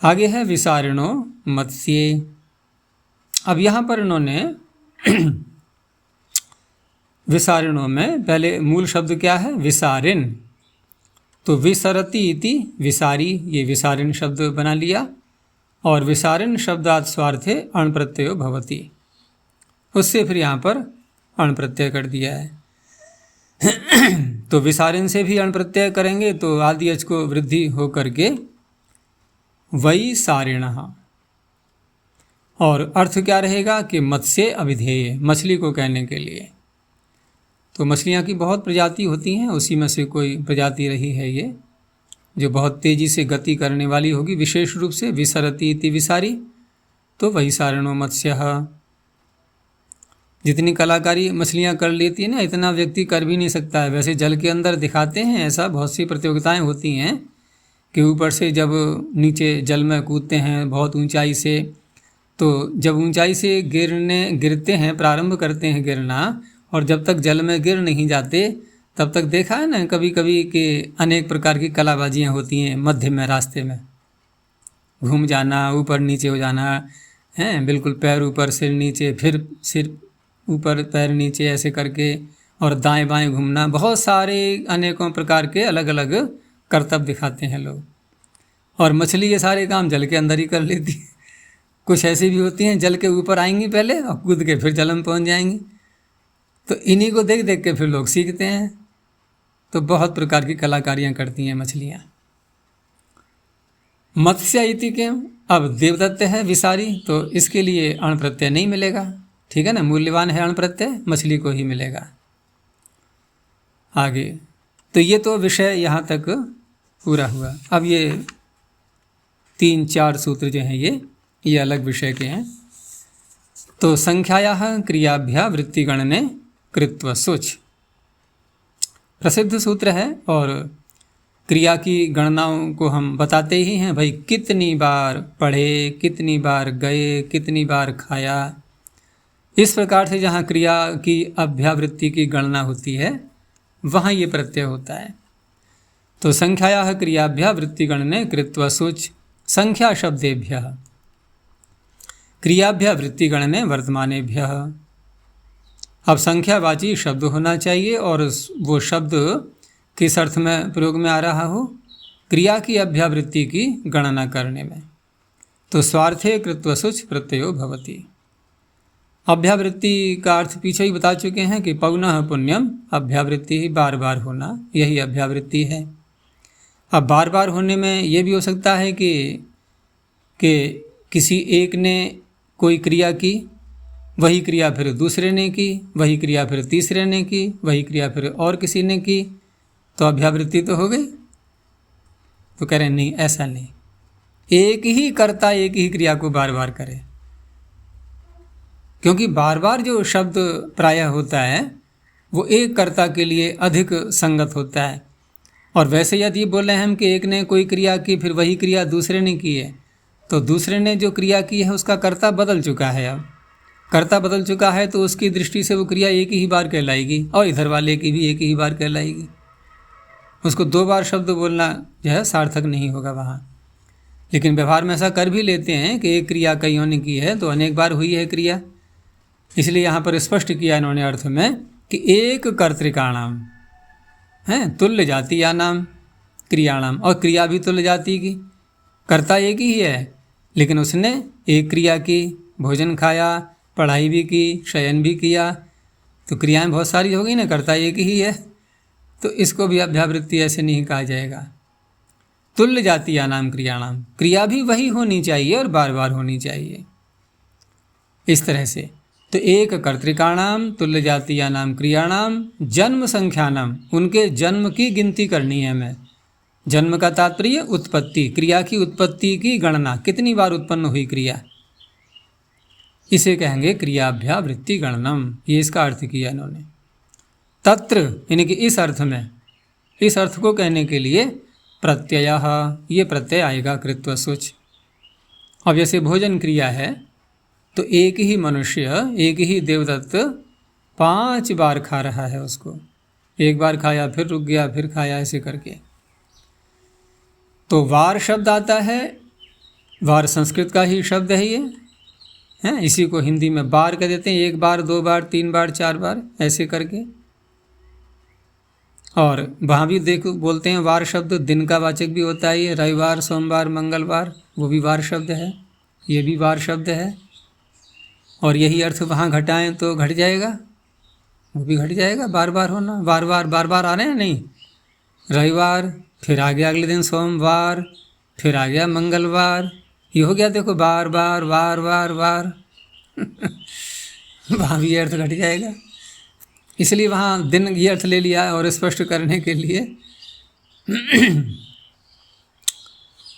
आगे है विसारिणो मत्स्ये। अब यहाँ पर इन्होंने विसारिणों में पहले मूल शब्द क्या है? विसारिन, तो विसरति इति विसारी, ये विसारिन शब्द बना लिया। और विसारिन शब्दात् स्वार्थे अण प्रत्ययो भवति, उससे फिर यहाँ पर अण प्रत्यय कर दिया है। तो विसारिन से भी अण प्रत्यय करेंगे तो आदि अच को वृद्धि हो करके वैसारिणः, और अर्थ क्या रहेगा? कि मत्स्य अभिधेय, मछली को कहने के लिए। तो मछलियाँ की बहुत प्रजाति होती हैं, उसी में से कोई प्रजाति रही है ये, जो बहुत तेज़ी से गति करने वाली होगी, विशेष रूप से विसरति इति विसारी, तो वैसारिणो मत्स्यः। जितनी कलाकारी मछलियाँ कर लेती है ना, इतना व्यक्ति कर भी नहीं सकता है। वैसे जल के अंदर दिखाते हैं ऐसा, बहुत सी प्रतियोगिताएं होती हैं कि ऊपर से जब नीचे जल में कूदते हैं बहुत ऊंचाई से, तो जब ऊंचाई से गिरते हैं, प्रारंभ करते हैं गिरना, और जब तक जल में गिर नहीं जाते तब तक देखा है ना कभी कभी कि अनेक प्रकार की कलाबाजियाँ होती हैं। मध्य में रास्ते में घूम जाना, ऊपर नीचे हो जाना है, बिल्कुल पैर ऊपर सिर नीचे, फिर सिर ऊपर पैर नीचे, ऐसे करके, और दाएं बाएं घूमना, बहुत सारे अनेकों प्रकार के अलग अलग करतब दिखाते हैं लोग। और मछली ये सारे काम जल के अंदर ही कर लेती है। कुछ ऐसी भी होती हैं जल के ऊपर आएंगी पहले और कूद के फिर जल में पहुँच जाएंगी। तो इन्हीं को देख देख के फिर लोग सीखते हैं। तो बहुत प्रकार की कलाकारियाँ करती हैं मछलियाँ। मत्स्य इति के, अब देवदत्त है विसारी, तो इसके लिए अण प्रत्यय नहीं मिलेगा, ठीक है ना, मूल्यवान है अण प्रत्यय, मछली को ही मिलेगा। आगे तो ये तो विषय यहाँ तक पूरा हुआ। अब ये 3-4 सूत्र जो हैं ये अलग विषय के हैं। तो संख्यायाः क्रियाभ्या वृत्तिगणने कृत्व सोच प्रसिद्ध सूत्र है, और क्रिया की गणनाओं को हम बताते ही हैं भाई, कितनी बार पढ़े, कितनी बार गए, कितनी बार खाया। इस प्रकार से जहाँ क्रिया की अभ्यावृत्ति की गणना होती है वहाँ ये प्रत्यय होता है। तो संख्यायाः क्रियाभ्या वृत्तिगणने कृत्वा सोच संख्या शब्देभ्यः क्रियाभ्या वृत्तिगणने वर्तमानेभ्यः। अब संख्यावाची शब्द होना चाहिए और वो शब्द किस अर्थ में प्रयोग में आ रहा हो, क्रिया की अभ्यावृत्ति की गणना करने में। तो स्वार्थे कृत्व सुच प्रत्ययो भवति। अभ्यावृत्ति का अर्थ पीछे ही बता चुके हैं कि पौनः पुण्यम, अभ्यावृत्ति ही बार बार होना, यही अभ्यावृत्ति है। अब बार बार होने में ये भी हो सकता है कि किसी एक ने कोई क्रिया की, वही क्रिया फिर दूसरे ने की, वही क्रिया फिर तीसरे ने की, वही क्रिया फिर और किसी ने की, तो अभ्यावृत्ति तो हो गई। तो कह रहे नहीं, ऐसा नहीं, एक ही कर्ता एक ही क्रिया को बार बार करे, क्योंकि बार बार जो शब्द प्रायः होता है वो एक कर्ता के लिए अधिक संगत होता है। और वैसे यदि बोले हम कि एक ने कोई क्रिया की फिर वही क्रिया दूसरे ने की है, तो दूसरे ने जो क्रिया की है उसका कर्ता बदल चुका है। अब कर्ता बदल चुका है तो उसकी दृष्टि से वो क्रिया एक ही बार कहलाएगी, और इधर वाले की भी एक ही बार कहलाएगी। उसको 2 बार शब्द बोलना जो है सार्थक नहीं होगा वहाँ। लेकिन व्यवहार में ऐसा कर भी लेते हैं कि एक क्रिया कईयों ने की है तो अनेक बार हुई है क्रिया, इसलिए यहाँ पर स्पष्ट किया इन्होंने अर्थ में कि एक कर्तृकाणाम है, तुल्य जातीयानाम क्रियाणाम, और क्रिया भी तुल्य जाति की, कर्ता एक ही है लेकिन उसने एक क्रिया की, भोजन खाया, पढ़ाई भी की, शयन भी किया, तो क्रियाएं बहुत सारी हो गई ना, कर्ता एक ही है। तो इसको भी अभ्यावृत्ति ऐसे नहीं कहा जाएगा। तुल्य जातीयानाम क्रियाणाम, क्रिया भी वही होनी चाहिए और बार बार होनी चाहिए, इस तरह से। तो एक कर्तृकाणाम तुल्य जातीयानाम क्रियाणाम जन्म संख्यानाम, उनके जन्म की गिनती करनी है हमें। जन्म का तात्पर्य उत्पत्ति, क्रिया की उत्पत्ति की गणना, कितनी बार उत्पन्न हुई क्रिया, इसे कहेंगे क्रियाभ्या वृत्ति गणनम। ये इसका अर्थ किया इन्होंने। तत्र यानी कि इस अर्थ में, इस अर्थ को कहने के लिए प्रत्ययः, ये प्रत्यय आएगा कृत्व सुच। अब जैसे भोजन क्रिया है तो एक ही मनुष्य, एक ही देवदत्त 5 बार खा रहा है उसको, एक बार खाया फिर रुक गया फिर खाया, ऐसे करके। तो वार शब्द आता है, वार संस्कृत का ही शब्द है ये, हैं, इसी को हिंदी में बार कह देते हैं, 1 बार 2 बार 3 बार 4 बार ऐसे करके। और वहाँ भी देखो बोलते हैं वार शब्द दिन का वाचक भी होता है, ये रविवार सोमवार मंगलवार, वो भी वार शब्द है, ये भी वार शब्द है। और यही अर्थ वहाँ घटाएं तो घट जाएगा, वो भी घट जाएगा, बार बार होना, बार बार आ रहे हैं नहीं, रविवार फिर आ गया अगले दिन सोमवार, फिर आ गया मंगलवार, ये हो गया देखो बार बार वार वार वार वहाँ भी अर्थ घट जाएगा। इसलिए वहाँ दिन ये अर्थ ले लिया और स्पष्ट करने के लिए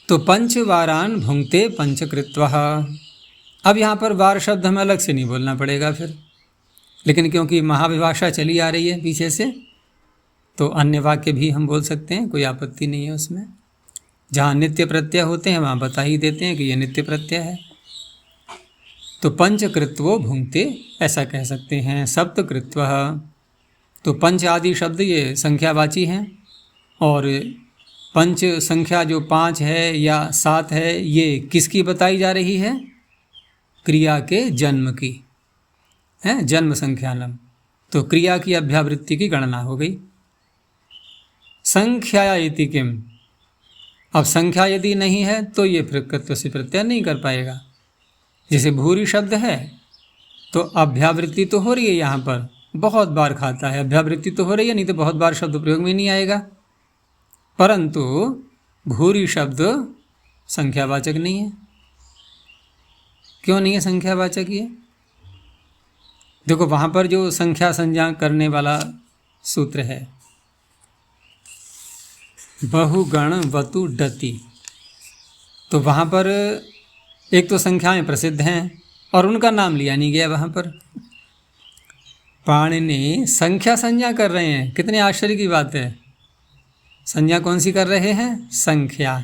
तो 5 वारान भुंक्ते पंचकृत्वः। अब यहाँ पर वार शब्द हमें अलग से नहीं बोलना पड़ेगा फिर, लेकिन क्योंकि महाविभाषा चली आ रही है पीछे से, तो अन्य वाक्य भी हम बोल सकते हैं, कोई आपत्ति नहीं है उसमें। जहाँ नित्य प्रत्यय होते हैं वहाँ बता ही देते हैं कि ये नित्य प्रत्यय है। तो पंचकृत्वो भुंक्ते ऐसा कह सकते हैं। सप्तकृत्वः, तो पंच आदि शब्द ये संख्यावाची हैं, और पंच संख्या जो 5 है या 7 है ये किसकी बताई जा रही है, क्रिया के जन्म की है, जन्म संख्यानम। तो क्रिया की अभ्यावृत्ति की गणना हो गई। संख्या इति किम, अब संख्या यदि नहीं है तो ये कृत्व से प्रत्यय नहीं कर पाएगा। जैसे भूरि शब्द है तो अभ्यावृत्ति तो हो रही है यहाँ पर, बहुत बार खाता है, अभ्यावृत्ति तो हो रही है, नहीं तो बहुत बार शब्द प्रयोग में नहीं आएगा। परंतु भूरी शब्द संख्यावाचक नहीं है। क्यों नहीं है संख्यावाचक ये? देखो वहाँ पर जो संख्या संज्ञा करने वाला सूत्र है, बहुगण वतु डति, तो वहाँ पर एक तो संख्याएं प्रसिद्ध हैं और उनका नाम लिया नहीं गया वहाँ पर। पाणिनि संख्या संज्ञा कर रहे हैं, कितने आश्चर्य की बात है। संज्ञा कौन सी कर रहे हैं? संख्या,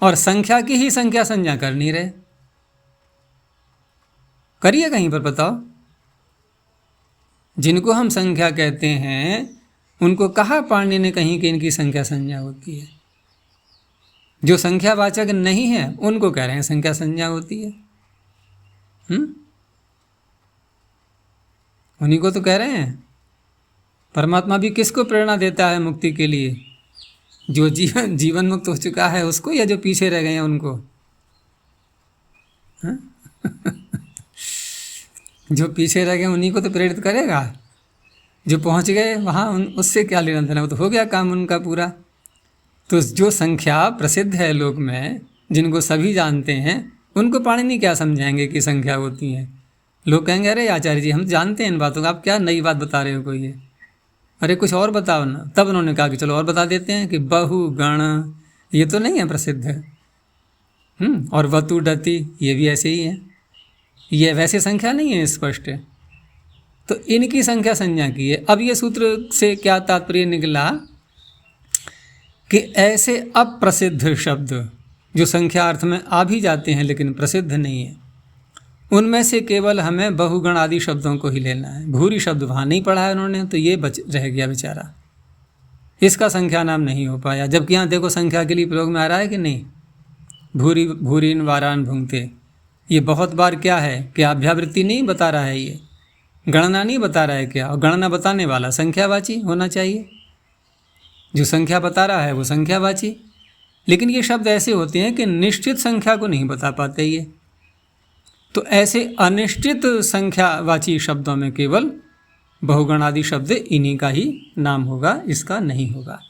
और संख्या की ही संख्या संज्ञा कर नहीं रहे। करिए कहीं पर बताओ, जिनको हम संख्या कहते हैं उनको कहा पाणिनि ने कहीं कि इनकी संख्या संज्ञा होती है। जो संख्यावाचक नहीं है उनको कह रहे हैं संख्या संज्ञा होती है। उन्हीं को तो कह रहे हैं। परमात्मा भी किसको प्रेरणा देता है मुक्ति के लिए? जो जीवन मुक्त हो चुका है उसको, या जो पीछे रह गए हैं उनको? जो पीछे रह गए उन्हीं को तो प्रेरित करेगा। जो पहुंच गए वहाँ उससे क्या लेना देना, वो तो हो गया काम उनका पूरा। तो जो संख्या प्रसिद्ध है लोक में, जिनको सभी जानते हैं, उनको पाणिनि क्या समझाएंगे कि संख्या होती है? लोग कहेंगे अरे आचार्य जी हम जानते हैं इन बातों को, आप क्या नई बात बता रहे हो कोई है? अरे कुछ और बताओ ना। तब उन्होंने कहा कि चलो और बता देते हैं कि बहुगण ये तो नहीं है प्रसिद्ध है, और वतु डति ये भी ऐसे ही है, ये वैसे संख्या नहीं है स्पष्ट है, तो इनकी संख्या संज्ञा की है। अब ये सूत्र से क्या तात्पर्य निकला कि ऐसे अप्रसिद्ध शब्द जो संख्या अर्थ में आ भी जाते हैं लेकिन प्रसिद्ध नहीं है, उनमें से केवल हमें बहुगण आदि शब्दों को ही लेना है। भूरी शब्द वहाँ नहीं पढ़ा है उन्होंने, तो ये बच रह गया बेचारा, इसका संख्या नाम नहीं हो पाया। जबकि यहाँ देखो संख्या के लिए प्रयोग में आ रहा है कि नहीं, भूरी भूरीन वारान भुंगते, ये बहुत बार क्या है कि अभ्यावृत्ति नहीं बता रहा है, ये गणना नहीं बता रहा है क्या, और गणना बताने वाला संख्यावाची होना चाहिए। जो संख्या बता रहा है वो संख्यावाची, लेकिन ये शब्द ऐसे होते हैं कि निश्चित संख्या को नहीं बता पाते ये। तो ऐसे अनिश्चित संख्यावाची शब्दों में केवल बहुगण आदि शब्द इन्हीं का ही नाम होगा, इसका नहीं होगा।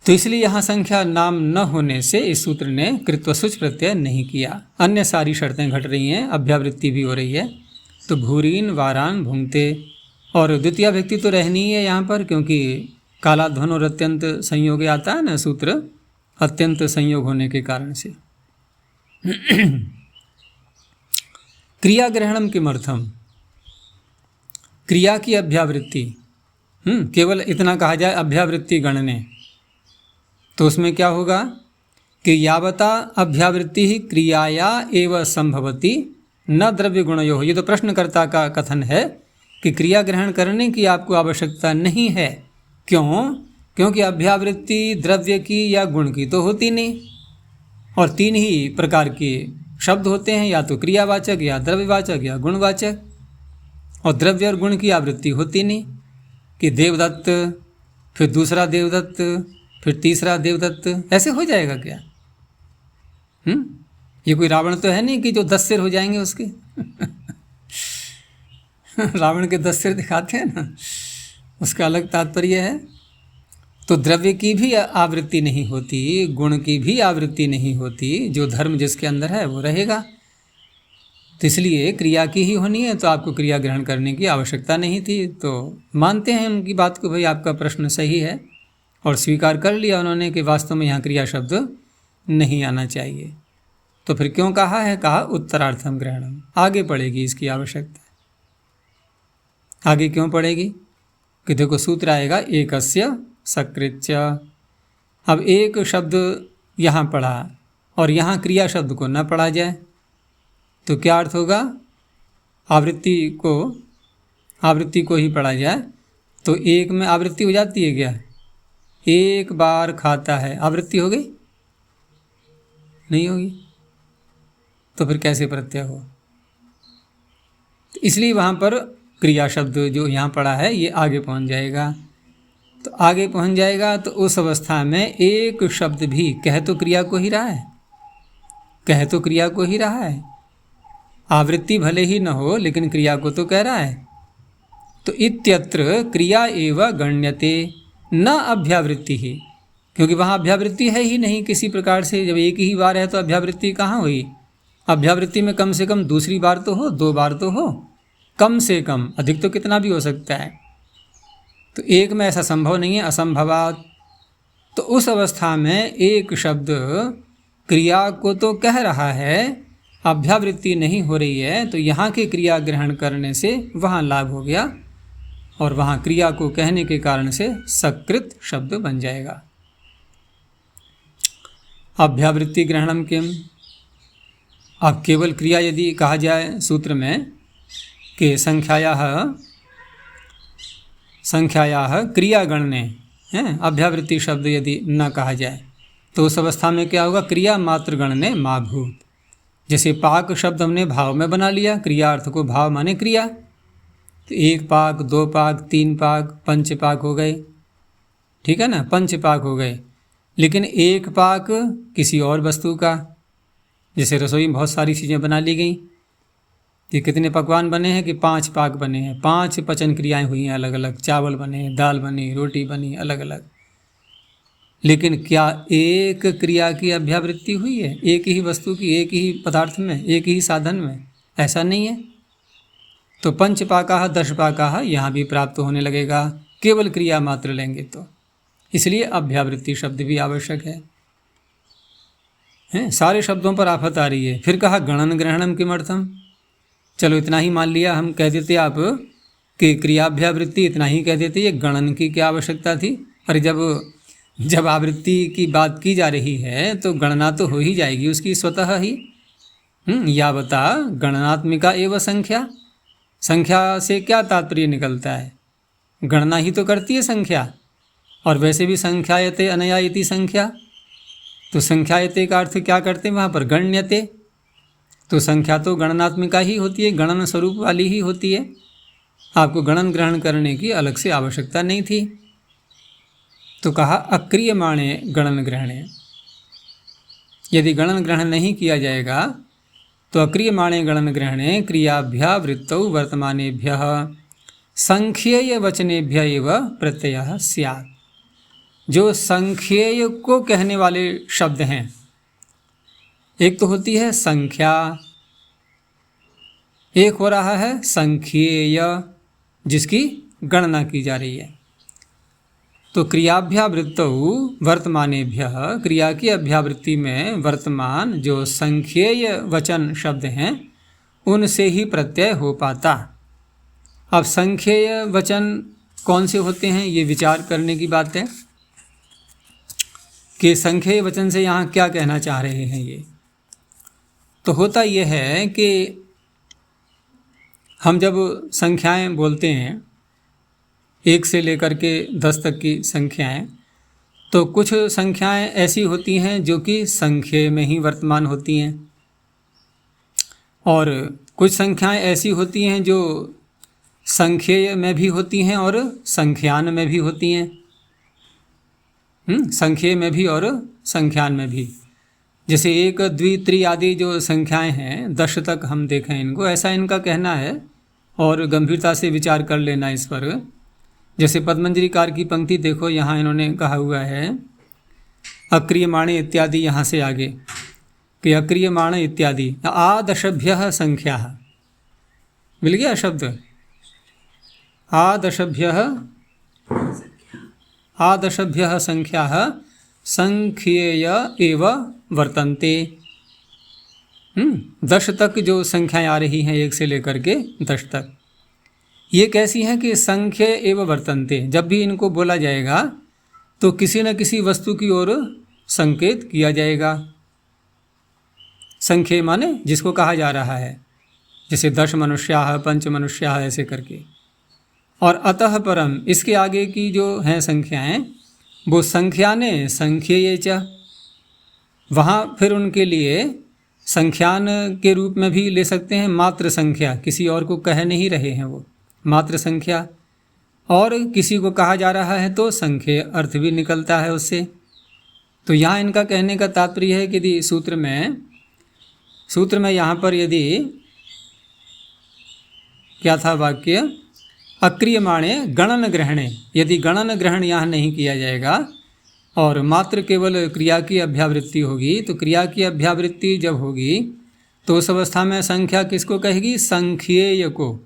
तो इसलिए यहाँ संख्या नाम न होने से इस सूत्र ने कृत्वसुच प्रत्यय नहीं किया। अन्य सारी शर्तें घट रही हैं, अभ्यावृत्ति भी हो रही है, तो भूरीन वारान भुंगते, और द्वितीय व्यक्ति तो रहनी ही है यहाँ पर, क्योंकि कालाध्वन और अत्यंत संयोग आता है ना सूत्र, अत्यंत संयोग होने के कारण से। क्रिया ग्रहणम किमर्थम, क्रिया की अभ्यावृत्ति, केवल इतना कहा जाए अभ्यावृत्ति गणने, तो उसमें क्या होगा कि यावता अभ्यावृत्ति ही क्रियाया एव संभवती न द्रव्य गुणयो। ये तो प्रश्नकर्ता का कथन है कि क्रिया ग्रहण करने की आपको आवश्यकता नहीं है। क्यों? क्योंकि अभ्यावृत्ति द्रव्य की या गुण की तो होती नहीं, और तीन ही प्रकार के शब्द होते हैं, या तो क्रियावाचक या द्रव्यवाचक या गुणवाचक, और द्रव्य और गुण की आवृत्ति होती नहीं कि देवदत्त, फिर दूसरा देवदत्त, फिर तीसरा देवदत्त, ऐसे हो जाएगा क्या? ये कोई रावण तो है नहीं कि जो 10 सिर हो जाएंगे उसके। रावण के 10 सिर दिखाते हैं ना, उसका अलग तात्पर्य है। तो द्रव्य की भी आवृत्ति नहीं होती, गुण की भी आवृत्ति नहीं होती, जो धर्म जिसके अंदर है वो रहेगा। तो इसलिए क्रिया की ही होनी है, तो आपको क्रिया ग्रहण करने की आवश्यकता नहीं थी। तो मानते हैं उनकी बात को, भाई आपका प्रश्न सही है, और स्वीकार कर लिया उन्होंने कि वास्तव में यहाँ क्रिया शब्द नहीं आना चाहिए। तो फिर क्यों कहा है? कहा उत्तरार्थम ग्रहणम, आगे पड़ेगी इसकी आवश्यकता। आगे क्यों पड़ेगी? कि देखो सूत्र आएगा एकस्य सकृत्य। अब एक शब्द यहाँ पढ़ा और यहाँ क्रिया शब्द को न पढ़ा जाए तो क्या अर्थ होगा? आवृत्ति को ही पढ़ा जाए तो एक में आवृत्ति हो जाती है क्या? एक बार खाता है, आवृत्ति हो गई? नहीं होगी। तो फिर कैसे प्रत्यय हो? तो इसलिए वहाँ पर क्रिया शब्द जो यहाँ पड़ा है ये आगे पहुँच जाएगा। तो आगे पहुँच जाएगा तो उस अवस्था में एक शब्द भी कह तो क्रिया को ही रहा है, आवृत्ति भले ही न हो लेकिन क्रिया को तो कह रहा है। तो इत्यत्र क्रिया एव गण्यते न अभ्यावृत्ति ही, क्योंकि वहाँ अभ्यावृत्ति है ही नहीं किसी प्रकार से। जब एक ही बार है तो अभ्यावृत्ति कहाँ हुई? अभ्यावृत्ति में कम से कम दूसरी बार तो हो, 2 बार तो हो, कम से कम, अधिक तो कितना भी हो सकता है। तो एक में ऐसा संभव नहीं है, असंभवात। तो उस अवस्था में एक शब्द क्रिया को तो कह रहा है, अभ्यावृत्ति नहीं हो रही है, तो यहाँ की क्रिया ग्रहण करने से वहाँ लाभ हो गया, और वहाँ क्रिया को कहने के कारण से सकृत शब्द बन जाएगा। अभ्यावृत्ति ग्रहणम किम। अब केवल क्रिया यदि कहा जाए सूत्र में कि संख्यायाः क्रियागणने हैं, अभ्यावृत्ति शब्द यदि न कहा जाए तो उस अवस्था में क्या होगा? क्रिया मात्र गणने मा भूत। जैसे पाक शब्द हमने भाव में बना लिया, क्रिया अर्थ को भाव माने क्रिया, तो 1 पाक, 2 पाक, 3 पाक, 5 पाक हो गए, ठीक है ना, 5 पाक हो गए। लेकिन 1 पाक किसी और वस्तु का, जैसे रसोई में बहुत सारी चीज़ें बना ली गई, ये कितने पकवान बने हैं कि 5 पाक बने हैं, 5 पचन क्रियाएं हुई हैं अलग अलग, चावल बने, दाल बनी, रोटी बनी, अलग अलग। लेकिन क्या एक क्रिया की अभ्यावृत्ति हुई है? एक ही वस्तु की, एक ही पदार्थ में, एक ही साधन में? ऐसा नहीं है। तो 5 पाकाः 10 पाकाः यहाँ भी प्राप्त होने लगेगा, केवल क्रिया मात्र लेंगे तो। इसलिए अभ्यावृत्ति शब्द भी आवश्यक है। सारे शब्दों पर आफत आ रही है। फिर कहा गणन ग्रहणम किमर्थम। चलो इतना ही मान लिया, हम कह देते आप कि क्रियाभ्यावृत्ति, इतना ही कह देते, ये गणन की क्या आवश्यकता थी? अरे जब आवृत्ति की बात की जा रही है तो गणना तो हो ही जाएगी उसकी स्वतः ही। यावता गणनात्मिका एवं संख्या। संख्या से क्या तात्पर्य निकलता है? गणना ही तो करती है संख्या, और वैसे भी संख्यायते अनया इति संख्या। तो संख्यायते का अर्थ क्या करते हैं वहाँ पर? गण्यते। तो संख्या तो गणनात्मिका ही होती है, गणन स्वरूप वाली ही होती है। आपको गणन ग्रहण करने की अलग से आवश्यकता नहीं थी। तो कहा अक्रियमाणे गणन ग्रहणे। यदि गणन ग्रहण नहीं किया जाएगा तो अक्रियमाणे गणन ग्रहणे क्रियाभ्यावृत्तौ वर्तमानेभ्यः संख्येय वचनेभ्य एव प्रत्ययः स्यात्। जो संख्येय को कहने वाले शब्द हैं, एक तो होती है संख्या, एक हो रहा है संख्येय जिसकी गणना की जा रही है। तो क्रियाभ्यावृत्तौ वर्तमानेभ्यः, क्रिया की अभ्यावृत्ति में वर्तमान जो संख्येय वचन शब्द हैं उनसे ही प्रत्यय हो पाता। अब संख्येय वचन कौन से होते हैं, ये विचार करने की बात है कि संख्येय वचन से यहाँ क्या कहना चाह रहे हैं। ये तो होता यह है कि हम जब संख्याएं बोलते हैं, 1 से लेकर के 10 तक की संख्याएं, तो कुछ संख्याएं ऐसी होती हैं जो कि संख्येय में ही वर्तमान होती हैं, और कुछ संख्याएं ऐसी होती हैं जो संख्येय में भी होती हैं और संख्यान में भी होती हैं। संख्येय में भी और संख्यान में भी। जैसे 1, 2, 3 आदि जो संख्याएं हैं, 10 तक हम देखें इनको, ऐसा इनका कहना है, और गंभीरता से विचार कर लेना इस पर। जैसे पद्मंजरीकार की पंक्ति देखो, यहाँ इन्होंने कहा हुआ है अक्रियमाणे इत्यादि, यहाँ से आगे कि अक्रियमाण इत्यादि आदशभ्यः संख्याः, मिल गया शब्द, आदशभ्यः संख्याः संख्येय एव वर्तन्ते। 10 तक जो संख्याएं आ रही हैं 1 से लेकर के 10 तक, ये कैसी हैं कि संख्य एवं वर्तन्ते। जब भी इनको बोला जाएगा तो किसी न किसी वस्तु की ओर संकेत किया जाएगा। संख्य माने जिसको कहा जा रहा है, जैसे 10 मनुष्याः, 5 मनुष्याः, ऐसे करके। और अतः परम, इसके आगे की जो हैं संख्याएं, वो संख्याने संख्येय च, वहाँ फिर उनके लिए संख्यान के रूप में भी ले सकते हैं। मात्र संख्या, किसी और को कह नहीं रहे हैं, वो मात्र संख्या, और किसी को कहा जा रहा है तो संख्येय अर्थ भी निकलता है उससे। तो यहाँ इनका कहने का तात्पर्य है कि यदि सूत्र में यहाँ पर यदि क्या था वाक्य, अक्रियमाणे गणन ग्रहणे, यदि गणन ग्रहण यहाँ नहीं किया जाएगा और मात्र केवल क्रिया की अभ्यावृत्ति होगी, तो क्रिया की अभ्यावृत्ति जब होगी तो उस अवस्था में संख्या किसको कहेगी? संख्येय को।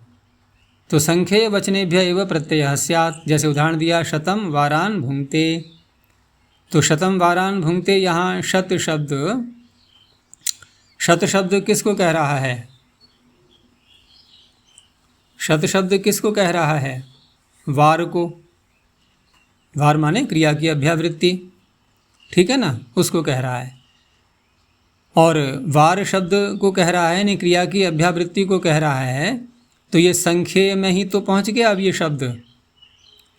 तो संख्येय वचनेभ्य एव प्रत्ययः स्यात्। जैसे उदाहरण दिया शतम वारान भुंक्ते, तो शतम वारान भुंक्ते, यहाँ शत शब्द किसको कह रहा है? शत शब्द किसको कह रहा है? वार को। वार माने क्रिया की अभ्यावृत्ति, ठीक है ना, उसको कह रहा है। और वार शब्द को कह रहा है, यानी क्रिया की अभ्यावृत्ति को कह रहा है, तो ये संख्या में ही तो पहुंच गया। अब ये शब्द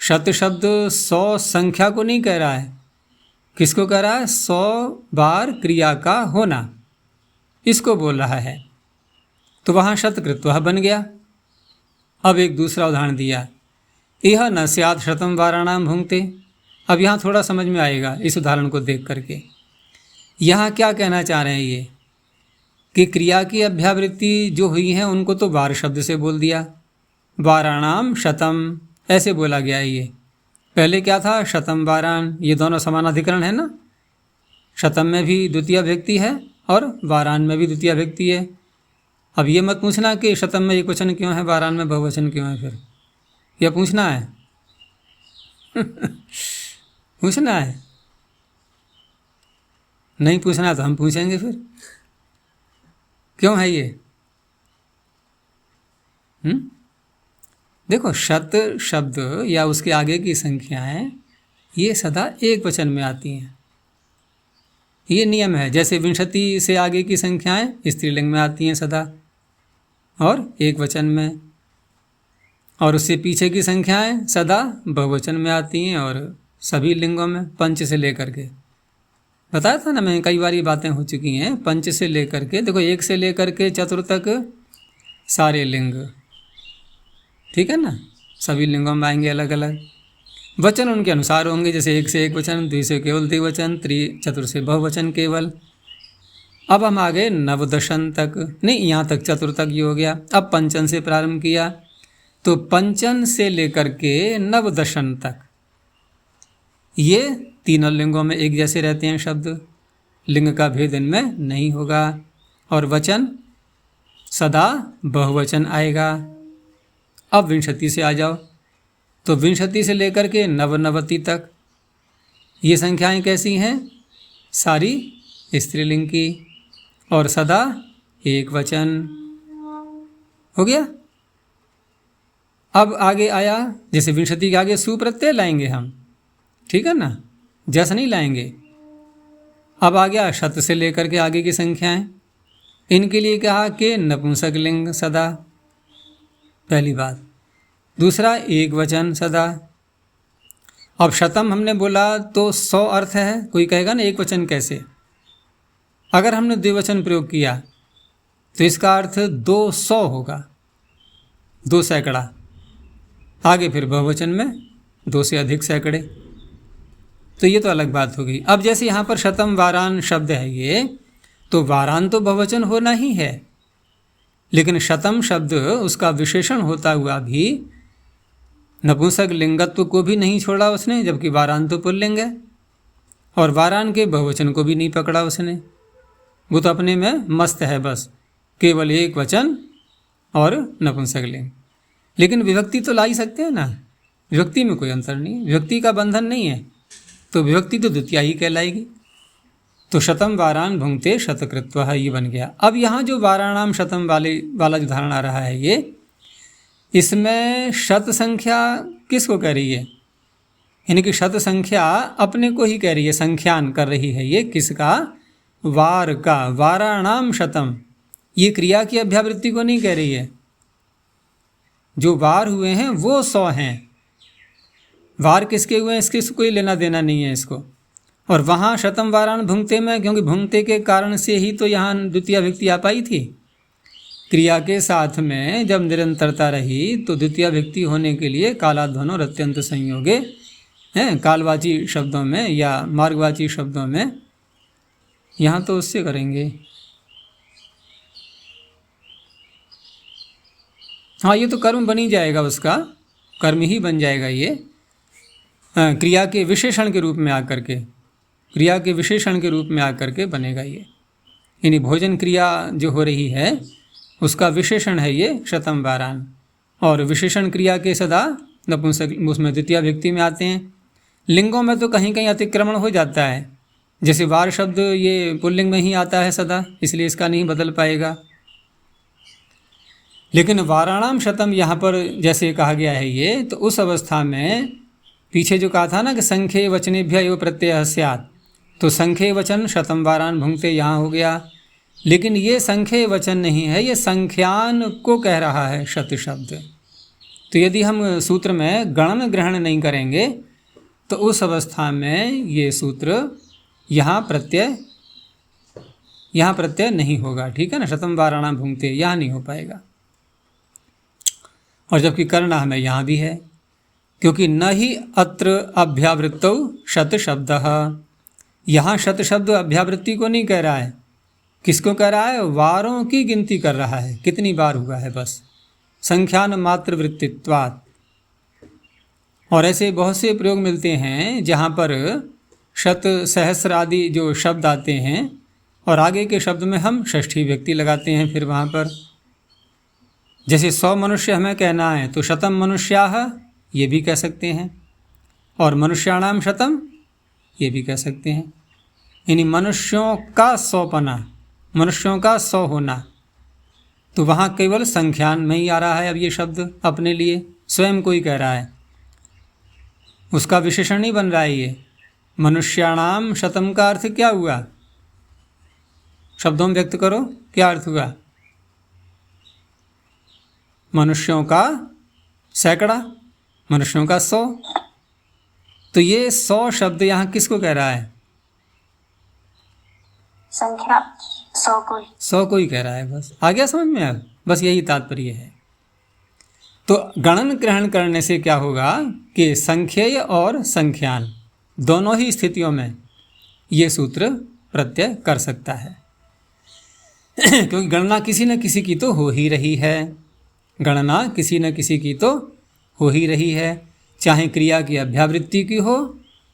शत शब्द 100 संख्या को नहीं कह रहा है, किसको कह रहा है? 100 बार क्रिया का होना, इसको बोल रहा है। तो वहाँ शतकृत्वः बन गया। अब एक दूसरा उदाहरण दिया, यह न स्यात् शतम वाराणाम भुंक्ते। अब यहाँ थोड़ा समझ में आएगा इस उदाहरण को देख करके। यहाँ क्या कहना चाह रहे हैं ये, कि क्रिया की अभ्यावृत्ति जो हुई है उनको तो वार शब्द से बोल दिया, वाराणाम शतम ऐसे बोला गया है। ये पहले क्या था? शतम वारान, ये दोनों समानाधिकरण है ना। शतम में भी द्वितीय व्यक्ति है और वारान में भी द्वितीय व्यक्ति है। अब ये मत पूछना कि शतम में एक वचन क्यों है, वारान में बहुवचन क्यों है, फिर यह पूछना है पूछना है? नहीं पूछना तो हम पूछेंगे फिर, क्यों है ये? देखो, शत शब्द या उसके आगे की संख्याएं ये सदा एक वचन में आती हैं, ये नियम है। जैसे विंशति से आगे की संख्याएं स्त्रीलिंग में आती हैं सदा और एक वचन में, और उससे पीछे की संख्याएं सदा बहुवचन में आती हैं और सभी लिंगों में, पंच से लेकर के। बताया था ना मैं, कई बार ये बातें हो चुकी हैं। पंच से लेकर के, देखो, एक से लेकर के चतुर तक सारे लिंग, ठीक है ना, सभी लिंगों में आएंगे अलग अलग। वचन उनके अनुसार होंगे, जैसे एक से एक वचन, द्वि से केवल द्विवचन, चतुर से बहुवचन केवल। अब हम आ गए नवदशन तक, नहीं यहाँ तक चतुर तक ये हो गया। अब पंचन से प्रारंभ किया, तो पंचन से लेकर के नवदशन तक ये तीनों लिंगों में एक जैसे रहते हैं शब्द, लिंग का भेद इनमें नहीं होगा, और वचन सदा बहुवचन आएगा। अब विंशति से आ जाओ, तो विंशति से लेकर के नवनवति तक ये संख्याएं कैसी हैं? सारी स्त्रीलिंग की और सदा एक वचन। हो गया। अब आगे आया, जैसे विंशति के आगे सुप्रत्यय लाएंगे हम, ठीक है ना, जस नहीं लाएंगे। अब आ गया शत से लेकर के आगे की संख्याएं, इनके लिए कहा कि नपुंसक लिंग सदा, पहली बात। दूसरा एक वचन सदा। अब शतम हमने बोला तो 100 अर्थ है, कोई कहेगा ना एक वचन कैसे? अगर हमने द्विवचन प्रयोग किया तो इसका अर्थ 200 होगा, 2 सैकड़ा। आगे फिर बहुवचन में 2 से अधिक सैकड़े, तो ये तो अलग बात होगी। अब जैसे यहाँ पर शतम वारान शब्द है ये, तो वारान तो बहुवचन होना ही है, लेकिन शतम शब्द उसका विशेषण होता हुआ भी नपुंसक लिंगत्व को भी नहीं छोड़ा उसने, जबकि वारान तो पुल्लिंग है, और वारान के बहुवचन को भी नहीं पकड़ा उसने। वो तो अपने में मस्त है, बस केवल एक वचन और नपुंसक लिंग। लेकिन विभक्ति तो ला ही सकते हैं ना, विभक्ति में कोई अंतर नहीं, विभक्ति का बंधन नहीं है, तो विभक्ति तो द्वितीया ही कहलाएगी। तो शतम वारान भुंक्ते शतकृत्वः ये बन गया। अब यहाँ जो वाराणाम शतम वाला जो उदाहरण आ रहा है ये, इसमें शत संख्या किसको कह रही है? यानी कि शत संख्या अपने को ही कह रही है, संख्यान कर रही है। ये किसका? वार का। वाराणाम शतम, ये क्रिया की अभ्यावृत्ति को नहीं कह रही है। जो वार हुए हैं वो 100 हैं, वार किसके हुए हैं इसके कोई लेना देना नहीं है इसको। और वहाँ शतम वारान भुंक्ते में, क्योंकि भुंक्ते के कारण से ही तो यहाँ द्वितीय व्यक्ति आ पाई थी। क्रिया के साथ में जब निरंतरता रही तो द्वितीय व्यक्ति होने के लिए कालाध्वनो रत्यंत संयोगे हैं, कालवाची शब्दों में या मार्गवाची शब्दों में, यहाँ तो उससे करेंगे। हाँ, ये तो कर्म बन ही जाएगा उसका, कर्म ही बन जाएगा ये, क्रिया के विशेषण के रूप में आकर के, क्रिया के विशेषण के रूप में आकर के बनेगा ये। यानी भोजन क्रिया जो हो रही है उसका विशेषण है ये शतम वारान, और विशेषण क्रिया के सदा नपुंसक उसमें द्वितीय व्यक्ति में आते हैं। लिंगों में तो कहीं कहीं अतिक्रमण हो जाता है, जैसे वार शब्द ये पुल्लिंग में ही आता है सदा, इसलिए इसका नहीं बदल पाएगा। लेकिन वाराणाम शतम यहाँ पर जैसे कहा गया है ये, तो उस अवस्था में पीछे जो कहा था ना कि संख्ये वचनेभ्य एवं प्रत्यय स्यात्, तो संख्ये वचन शतम वारान भुंक्ते यहाँ हो गया। लेकिन ये संख्ये वचन नहीं है, ये संख्यान को कह रहा है शत शब्द। तो यदि हम सूत्र में गणन ग्रहण नहीं करेंगे तो उस अवस्था में ये सूत्र यहाँ प्रत्यय नहीं होगा, ठीक है ना। शतम वाराणाम भुंक्ते यहाँ नहीं हो पाएगा। और जबकि करना हमें यहाँ भी है, क्योंकि न ही अत्र अभ्यावृत्तौ शत शब्द, यहाँ शत शब्द अभ्यावृत्ति को नहीं कह रहा है। किसको कह रहा है? वारों की गिनती कर रहा है, कितनी बार हुआ है बस, संख्यान मात्र वृत्तित्वात्। और ऐसे बहुत से प्रयोग मिलते हैं जहाँ पर शत सहस्र आदि जो शब्द आते हैं और आगे के शब्द में हम षष्ठी व्यक्ति लगाते हैं फिर वहाँ पर। जैसे 100 मनुष्य हमें कहना है तो शतम मनुष्याः ये भी कह सकते हैं, और मनुष्याणाम शतम ये भी कह सकते हैं। यानी मनुष्यों का 100पना, मनुष्यों का 100 होना, तो वहाँ केवल संख्यान में ही आ रहा है। अब ये शब्द अपने लिए स्वयं को ही कह रहा है, उसका विशेषण नहीं बन रहा है ये। मनुष्याणाम शतम का अर्थ क्या हुआ? शब्दों में व्यक्त करो, क्या अर्थ हुआ? मनुष्यों का सैकड़ा, मनुष्यों का 100। तो ये 100 शब्द यहाँ किसको कह रहा है? संख्या 100 को ही कह रहा है। बस आ गया समझ में? अब बस यही तात्पर्य है। तो गणन ग्रहण करने से क्या होगा कि संख्येय और संख्यान दोनों ही स्थितियों में ये सूत्र प्रत्यय कर सकता है क्योंकि गणना किसी न किसी की तो हो ही रही है, गणना किसी न किसी की तो हो ही रही है, चाहे क्रिया की अभ्यावृत्ति की हो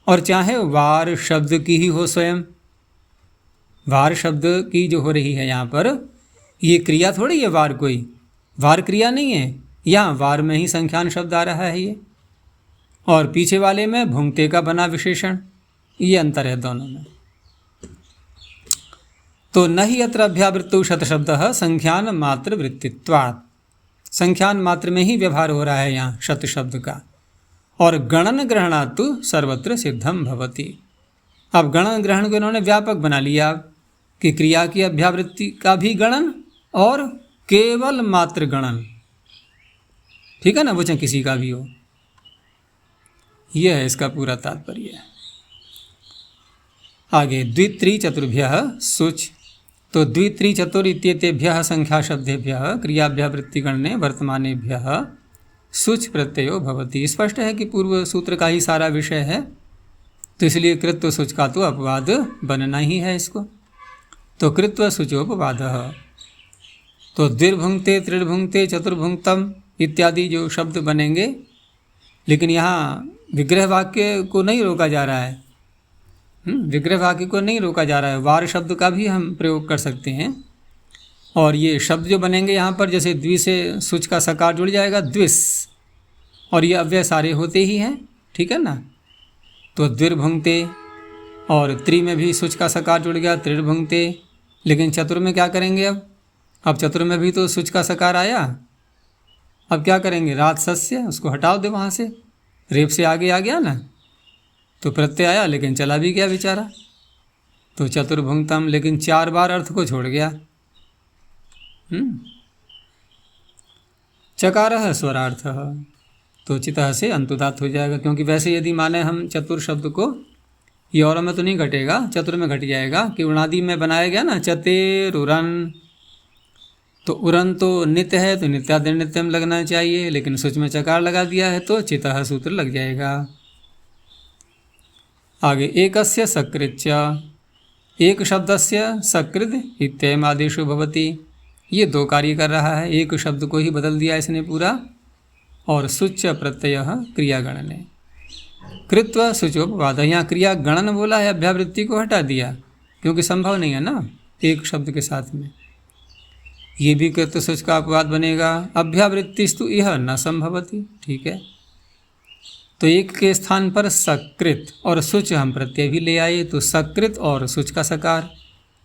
और चाहे वार शब्द की ही हो। स्वयं वार शब्द की जो हो रही है यहाँ पर, ये क्रिया थोड़ी है, वार कोई वार क्रिया नहीं है, यहाँ वार में ही संख्यान शब्द आ रहा है ये, और पीछे वाले में भुंक्ते का बना विशेषण, ये अंतर है दोनों में। तो न ही अत्र अभ्यावृत्तौ शत शब्दः संख्यान मात्र वृत्तित्वात्, संख्यान मात्र में ही व्यवहार हो रहा है यहाँ शत शब्द का। और गणन ग्रहणात् तु सर्वत्र सिद्धम भवति। अब गणन ग्रहण को इन्होंने व्यापक बना लिया कि क्रिया की अभ्यावृत्ति का भी गणन और केवल मात्र गणन, ठीक है ना, वो चाहे किसी का भी हो। यह है इसका पूरा तात्पर्य। आगे द्वित्रि चतुर्भ्यः शुच, तो द्वित्रि चतुर इत्येतेभ्यः संख्या शब्देभ्यः क्रियाभ्यावृत्तिगणने वर्तमानेभ्यः शुच प्रत्ययो भवति। स्पष्ट है कि पूर्व सूत्र का ही सारा विषय है, तो इसलिए कृत्व शुच का तो अपवाद बनना ही है इसको। तो कृत्व शुचोपवादः, तो द्विर्भुंक्ते त्रिर्भुंक्ते चतुर्भुंक्तम इत्यादि जो शब्द बनेंगे, लेकिन यहाँ विग्रह वाक्य को नहीं रोका जा रहा है, विग्रह वाक्य को नहीं रोका जा रहा है। वार शब्द का भी हम प्रयोग कर सकते हैं। और ये शब्द जो बनेंगे यहाँ पर, जैसे द्वि से सुच का सकार जुड़ जाएगा द्विस, और ये अव्यय सारे होते ही हैं, ठीक है ना। तो द्विर्भुंक्ते, और त्रि में भी सुच का सकार जुड़ गया त्रिर्भुंक्ते। लेकिन चतुर में क्या करेंगे? अब चतुर में भी तो सुच का सकार आया, अब क्या करेंगे? रात सस्य, उसको हटाओ दे वहाँ से, रेप से आगे आ गया ना, तो प्रत्यय आया लेकिन चला भी गया बेचारा। तो चतुर्भुंक्तम, लेकिन 4 बार अर्थ को छोड़ गया। चकारः स्वरार्थः, तो चितः से अंतुदात हो जाएगा, क्योंकि वैसे यदि माने हम चतुर शब्द को, ये और में तो नहीं घटेगा, चतुर में घट जाएगा कि उणादि में बनाया गया ना चतेर उरन, तो उरन तो नित्य है तो नित्यादि नित्यम लगना चाहिए, लेकिन सुच में चकार लगा दिया है तो चितः सूत्र लग जाएगा। आगे एकस्य सकृत्य, एक शब्दस्य सकृद इत्ययम् आदेशो भवति। ये 2 कार्य कर रहा है, एक शब्द को ही बदल दिया इसने पूरा, और सुच प्रत्यय क्रियागणने। कृत्व शुचोपवाद, यहाँ क्रिया गणन बोला है, अभ्यावृत्ति को हटा दिया क्योंकि संभव नहीं है ना एक शब्द के साथ में। ये भी कृत्व शुच का अपवाद बनेगा। अभ्यावृत्तिस्तु यह न संभवती, ठीक है। तो एक के स्थान पर सकृत और शुच हम प्रत्यय भी ले आए, तो सकृत और शुच का सकार।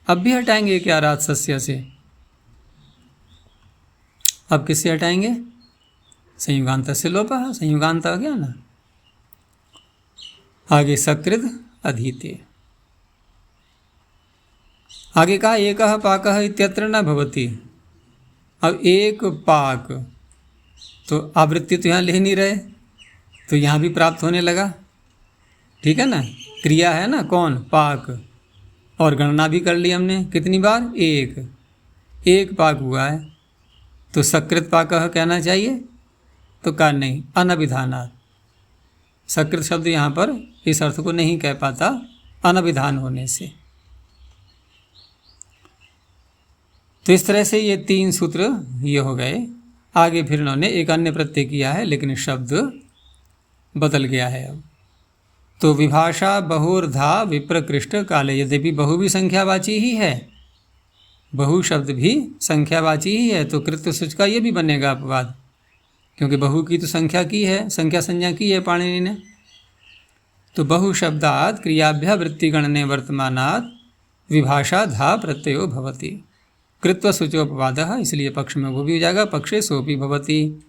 अब भी हटाएंगे क्या राजसस्य से? अब किससे हटाएंगे? संयुगांत से लोपः, संयुगांत आ गया ना। आगे सकृत अधीते। आगे कहा एकः पाकः इत्यत्र न भवति। अब एक पाक, तो आवृत्ति तो यहाँ ले नहीं रहे, तो यहाँ भी प्राप्त होने लगा, ठीक है ना। क्रिया है ना कौन? पाक। और गणना भी कर ली हमने, कितनी बार? एक पाक हुआ है, तो सकृत पाकः कहना चाहिए, तो का नहीं, अनभिधानात्। सकृत शब्द यहाँ पर इस अर्थ को नहीं कह पाता अनभिधान होने से। तो इस तरह से ये 3 सूत्र ये हो गए। आगे फिर उन्होंने एक अन्य प्रत्यय किया है, लेकिन शब्द बदल गया है अब। तो विभाषा बहुर्धा विप्रकृष्ट काले, यद्यपि बहु भी संख्यावाची ही है, बहु शब्द भी संख्यावाची ही है, तो कृत्य शुच का ये भी बनेगा अपवाद, क्योंकि बहु की तो संख्या की है, संख्या संज्ञा की है पाणिनि ने। तो बहु शब्दात् क्रियाभ्यावृत्ति गणने वर्तमानात् विभाषा धा प्रत्ययो भवति। कृत्व शुचोपवादः, इसलिए पक्ष में वो भी हो जाएगा, पक्षे सोपि भवति।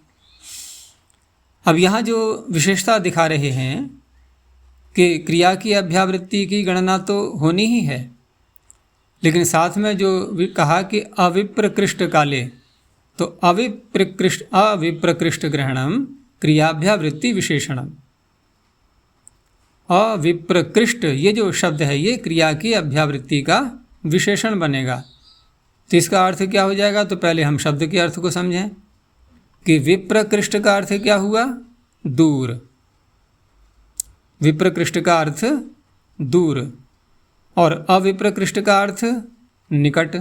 अब यहाँ जो विशेषता दिखा रहे हैं कि क्रिया की अभ्यावृत्ति की गणना तो होनी ही है, लेकिन साथ में जो कहा कि अविप्रकृष्ट काले, तो अविप्रकृष्ट ग्रहणम क्रियाभ्यावृत्ति विशेषणम। अविप्रकृष्ट ये जो शब्द है ये क्रिया की अभ्यावृत्ति का विशेषण बनेगा। तो इसका अर्थ क्या हो जाएगा? तो पहले हम शब्द के अर्थ को समझें कि विप्रकृष्ट का अर्थ क्या हुआ? दूर। विप्रकृष्ट का अर्थ दूर, और अविप्रकृष्ट का अर्थ निकट,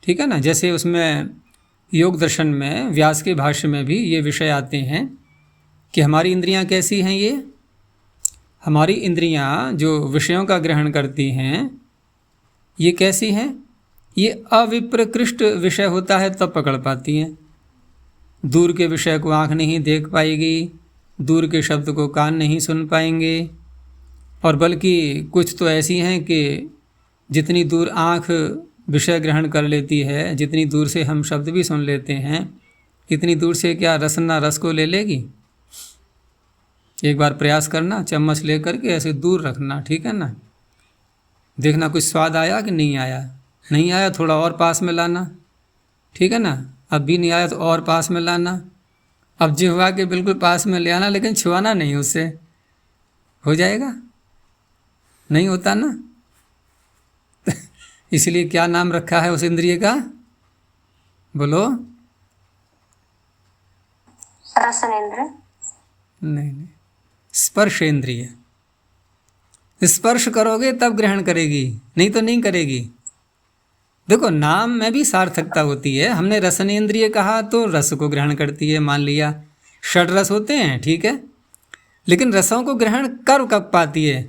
ठीक है ना। जैसे उसमें योग दर्शन में व्यास के भाष्य में भी ये विषय आते हैं कि हमारी इंद्रियां कैसी हैं। ये हमारी इंद्रियां जो विषयों का ग्रहण करती हैं ये कैसी हैं? ये अविप्रकृष्ट विषय होता है तब पकड़ पाती हैं। दूर के विषय को आँख नहीं देख पाएगी, दूर के शब्द को कान नहीं सुन पाएंगे, और बल्कि कुछ तो ऐसी हैं कि जितनी दूर आँख विषय ग्रहण कर लेती है, जितनी दूर से हम शब्द भी सुन लेते हैं, इतनी दूर से क्या रसना रस को ले लेगी? एक बार प्रयास करना, चम्मच ले करके ऐसे दूर रखना, ठीक है ना। देखना कुछ स्वाद आया कि नहीं आया। नहीं आया थोड़ा और पास में लाना, ठीक है ना। अब भी नहीं आया तो और पास में लाना। अब जिह्वा के बिल्कुल पास में ले आना, लेकिन छुआना नहीं, उससे हो जाएगा? नहीं होता ना। इसलिए क्या नाम रखा है उस इंद्रिय का? बोलो। रसनेंद्र? नहीं, स्पर्शेंद्रिय। स्पर्श करोगे तब ग्रहण करेगी, नहीं तो नहीं करेगी। देखो नाम में भी सार्थकता होती है। हमने रसनेंद्रिय कहा तो रस को ग्रहण करती है, मान लिया। षड रस होते हैं, ठीक है, लेकिन रसों को ग्रहण कर कब पाती है?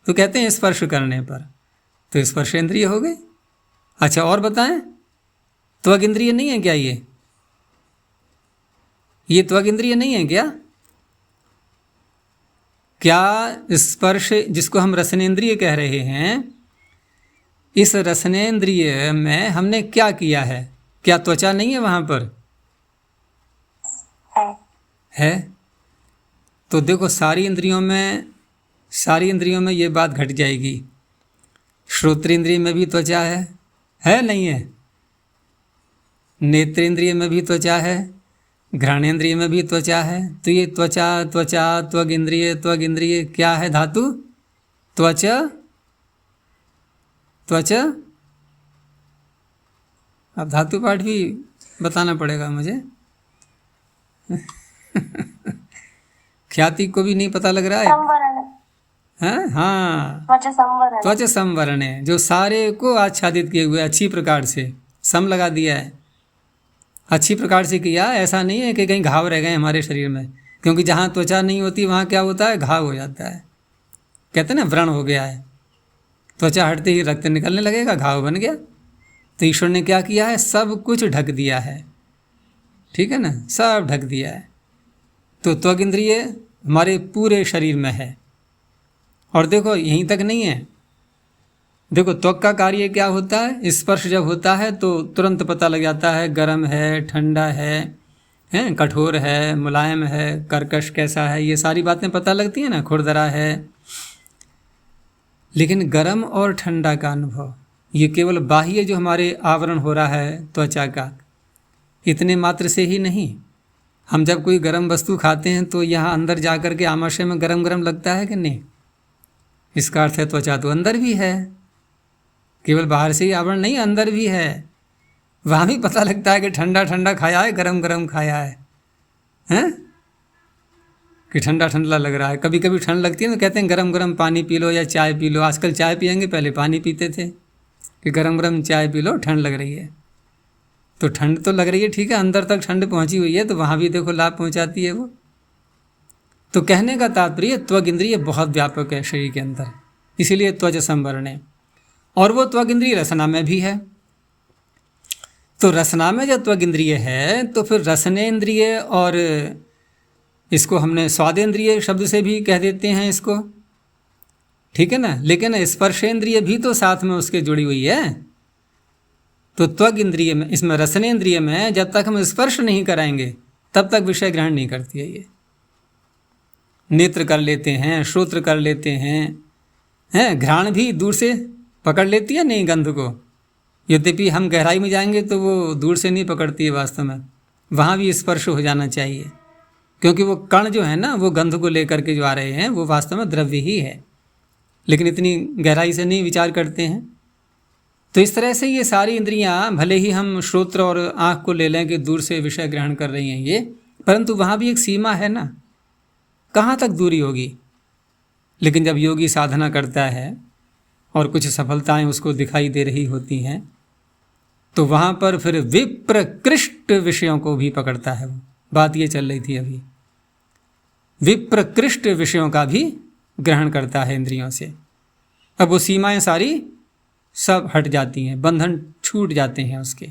तो कहते हैं स्पर्श करने पर, तो स्पर्शेंद्रिय हो गई। अच्छा और बताएं, त्वग इंद्रिय नहीं है क्या? ये त्वग इंद्रिय नहीं है क्या? क्या स्पर्श जिसको हम रसनेंद्रिय कह रहे हैं, इस रसनेंद्रिय में हमने क्या किया है? क्या त्वचा नहीं है वहाँ पर? है। तो देखो सारी इंद्रियों में ये बात घट जाएगी। श्रोत्रेंद्रिय में भी त्वचा है नहीं है? नेत्रेंद्रिय में भी त्वचा है, घ्राणेंद्रिय में भी त्वचा है। तो ये त्वचा त्वग इंद्रिय क्या है धातु? त्वच। अब धातु पाठ भी बताना पड़ेगा मुझे। ख्याति को भी नहीं पता लग रहा है। हैं? हाँ, त्वच संवरण है, जो सारे को आच्छादित किए हुए अच्छी प्रकार से सम लगा दिया है। अच्छी प्रकार से किया। ऐसा नहीं है कि कहीं घाव रह गए हमारे शरीर में, क्योंकि जहाँ त्वचा नहीं होती वहाँ क्या होता है, घाव हो जाता है। कहते हैं ना व्रण हो गया है, त्वचा हटते ही रक्त निकलने लगेगा, घाव बन गया। तो ईश्वर ने क्या किया है, सब कुछ ढक दिया है, ठीक है ना, सब ढक दिया है। तो त्वक इंद्रिय हमारे पूरे शरीर में है। और देखो यहीं तक नहीं है, देखो त्वक का कार्य क्या होता है, स्पर्श जब होता है तो तुरंत पता लग जाता है गर्म है, ठंडा है, कठोर है, मुलायम है, कर्कश कैसा है, ये सारी बातें पता लगती हैं ना, खुरदरा है। लेकिन गर्म और ठंडा का अनुभव ये केवल बाह्य जो हमारे आवरण हो रहा है त्वचा का, इतने मात्र से ही नहीं। हम जब कोई गर्म वस्तु खाते हैं तो यहाँ अंदर जा कर के आमाशय में गरम गरम लगता है कि नहीं, इसका अर्थ है त्वचा तो अंदर भी है, केवल बाहर से ही आवरण नहीं, अंदर भी है। वहाँ भी पता लगता है कि ठंडा ठंडा खाया है, गरम गरम खाया है, हैं, कि ठंडा ठंडा लग रहा है। कभी कभी ठंड लगती है तो कहते हैं गरम गरम पानी पी लो या चाय पी लो। आजकल चाय पियेंगे, पहले पानी पीते थे, कि गरम गरम चाय पी लो, ठंड लग रही है। तो ठंड तो लग रही है, ठीक है, अंदर तक ठंड पहुंची हुई है, तो वहाँ भी देखो लाभ पहुंचाती है वो। तो कहने का तात्पर्य त्वक इंद्रिय बहुत व्यापक है शरीर के अंदर, इसीलिए त्वच संवरण, और वो त्वक इंद्रिय रसना में भी है। तो रसना में जब त्वक इंद्रिय है तो फिर रसनेन्द्रिय, और इसको हमने स्वादेंद्रिय शब्द से भी कह देते हैं इसको, ठीक है ना। लेकिन स्पर्शेंद्रिय भी तो साथ में उसके जुड़ी हुई है। तो त्वक इंद्रिय में, इसमें रसनेन्द्रिय में जब तक हम स्पर्श नहीं कराएंगे तब तक विषय ग्रहण नहीं करती है ये। नेत्र कर लेते हैं, श्रोत्र कर लेते हैं, घ्राण भी दूर से पकड़ लेती है नहीं गंध को, यद्यपि हम गहराई में जाएंगे तो वो दूर से नहीं पकड़ती है वास्तव में, वहाँ भी स्पर्श हो जाना चाहिए, क्योंकि वो कण जो है ना, वो गंध को लेकर के जो आ रहे हैं वो वास्तव में द्रव्य ही है, लेकिन इतनी गहराई से नहीं विचार करते हैं। तो इस तरह से ये सारी इंद्रियां, भले ही हम श्रोत्र और आँख को ले लें कि दूर से विषय ग्रहण कर रही हैं ये, परंतु वहाँ भी एक सीमा है ना, कहाँ तक दूरी होगी। लेकिन जब योगी साधना करता है और कुछ सफलताएं उसको दिखाई दे रही होती हैं, तो वहाँ पर फिर विप्रकृष्ट विषयों को भी पकड़ता है। वो बात ये चल रही थी अभी, विप्रकृष्ट विषयों का भी ग्रहण करता है इंद्रियों से। अब वो सीमाएं सारी सब हट जाती हैं, बंधन छूट जाते हैं उसके।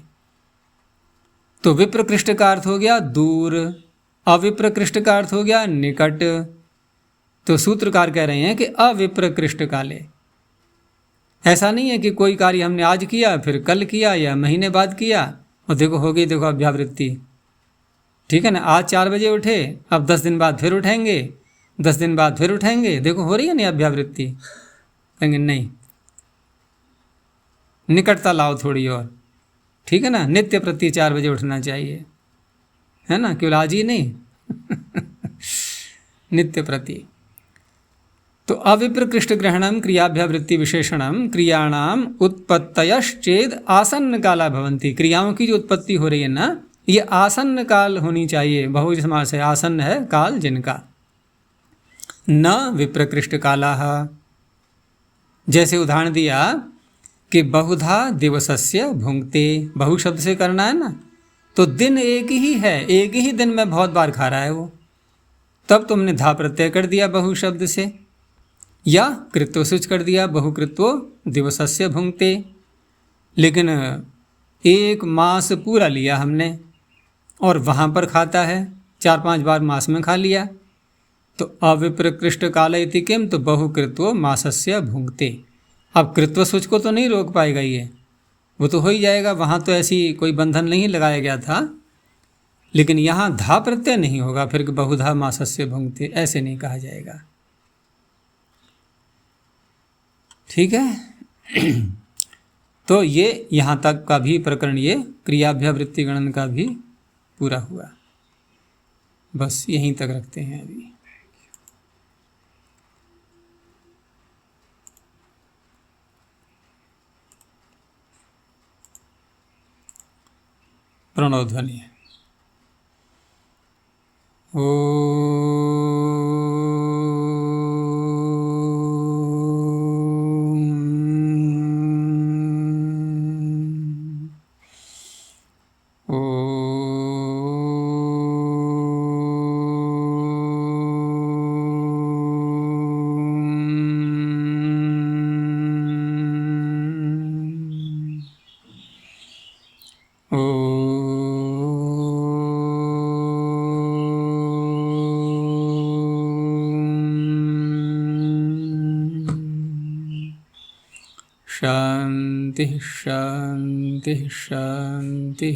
तो विप्रकृष्ट का अर्थ हो गया दूर, अविप्रकृष्ट का अर्थ हो गया निकट। तो सूत्रकार कह रहे हैं कि अविप्रकृष्ट काले, ऐसा नहीं है कि कोई कार्य हमने आज किया फिर कल किया या महीने बाद किया और देखो हो गई, देखो अभ्यावृत्ति, ठीक है ना। आज 4 बजे उठे, अब 10 दिन बाद फिर उठेंगे, 10 दिन बाद फिर उठेंगे, देखो हो रही है नहीं अभ्यावृत्ति। कहेंगे नहीं, निकटता लाओ थोड़ी और, ठीक है ना। नित्य प्रति 4 बजे उठना चाहिए, है ना, केवल आज ही नहीं नित्य प्रति। तो अविप्रकृष्ट ग्रहणम क्रियाभ्यावृत्ति विशेषणम क्रियाणाम उत्पत्तयश्चेद आसन्न काला भवंती। क्रियाओं की जो उत्पत्ति हो रही है ना, ये आसन्न काल होनी चाहिए। बहुवचन समास है, आसन्न है काल जिनका, न विप्रकृष्ट कालाः। जैसे उदाहरण दिया कि बहुधा दिवसस्य भुंक्ते, बहु शब्द से करना है ना, तो दिन एक ही है, एक ही दिन में बहुत बार खा रहा है वो, तब तुमने धा प्रत्यय कर दिया बहु शब्द से, या कृत्व सूच कर दिया बहुकृत्व दिवसस्य भुंक्ते। लेकिन 1 मास पूरा लिया हमने और वहाँ पर खाता है, 4-5 बार मास में खा लिया, तो अविप्रकृष्ट काल इति किम, तो बहुकृत्व मासस्य भुंक्ते। अब कृत्व सूच को तो नहीं रोक पाएगा ये, वो तो हो ही जाएगा, वहाँ तो ऐसी कोई बंधन नहीं लगाया गया था। लेकिन यहाँ धा प्रत्यय नहीं होगा फिर, बहुधा मासस्य भुंक्ते ऐसे नहीं कहा जाएगा, ठीक है। तो ये यहाँ तक का भी प्रकरण, ये क्रियाभ्यावृत्ति गणन का भी पूरा हुआ। बस यहीं तक रखते हैं अभी। प्रणव ध्वनि। ओ शांति शांति शांति।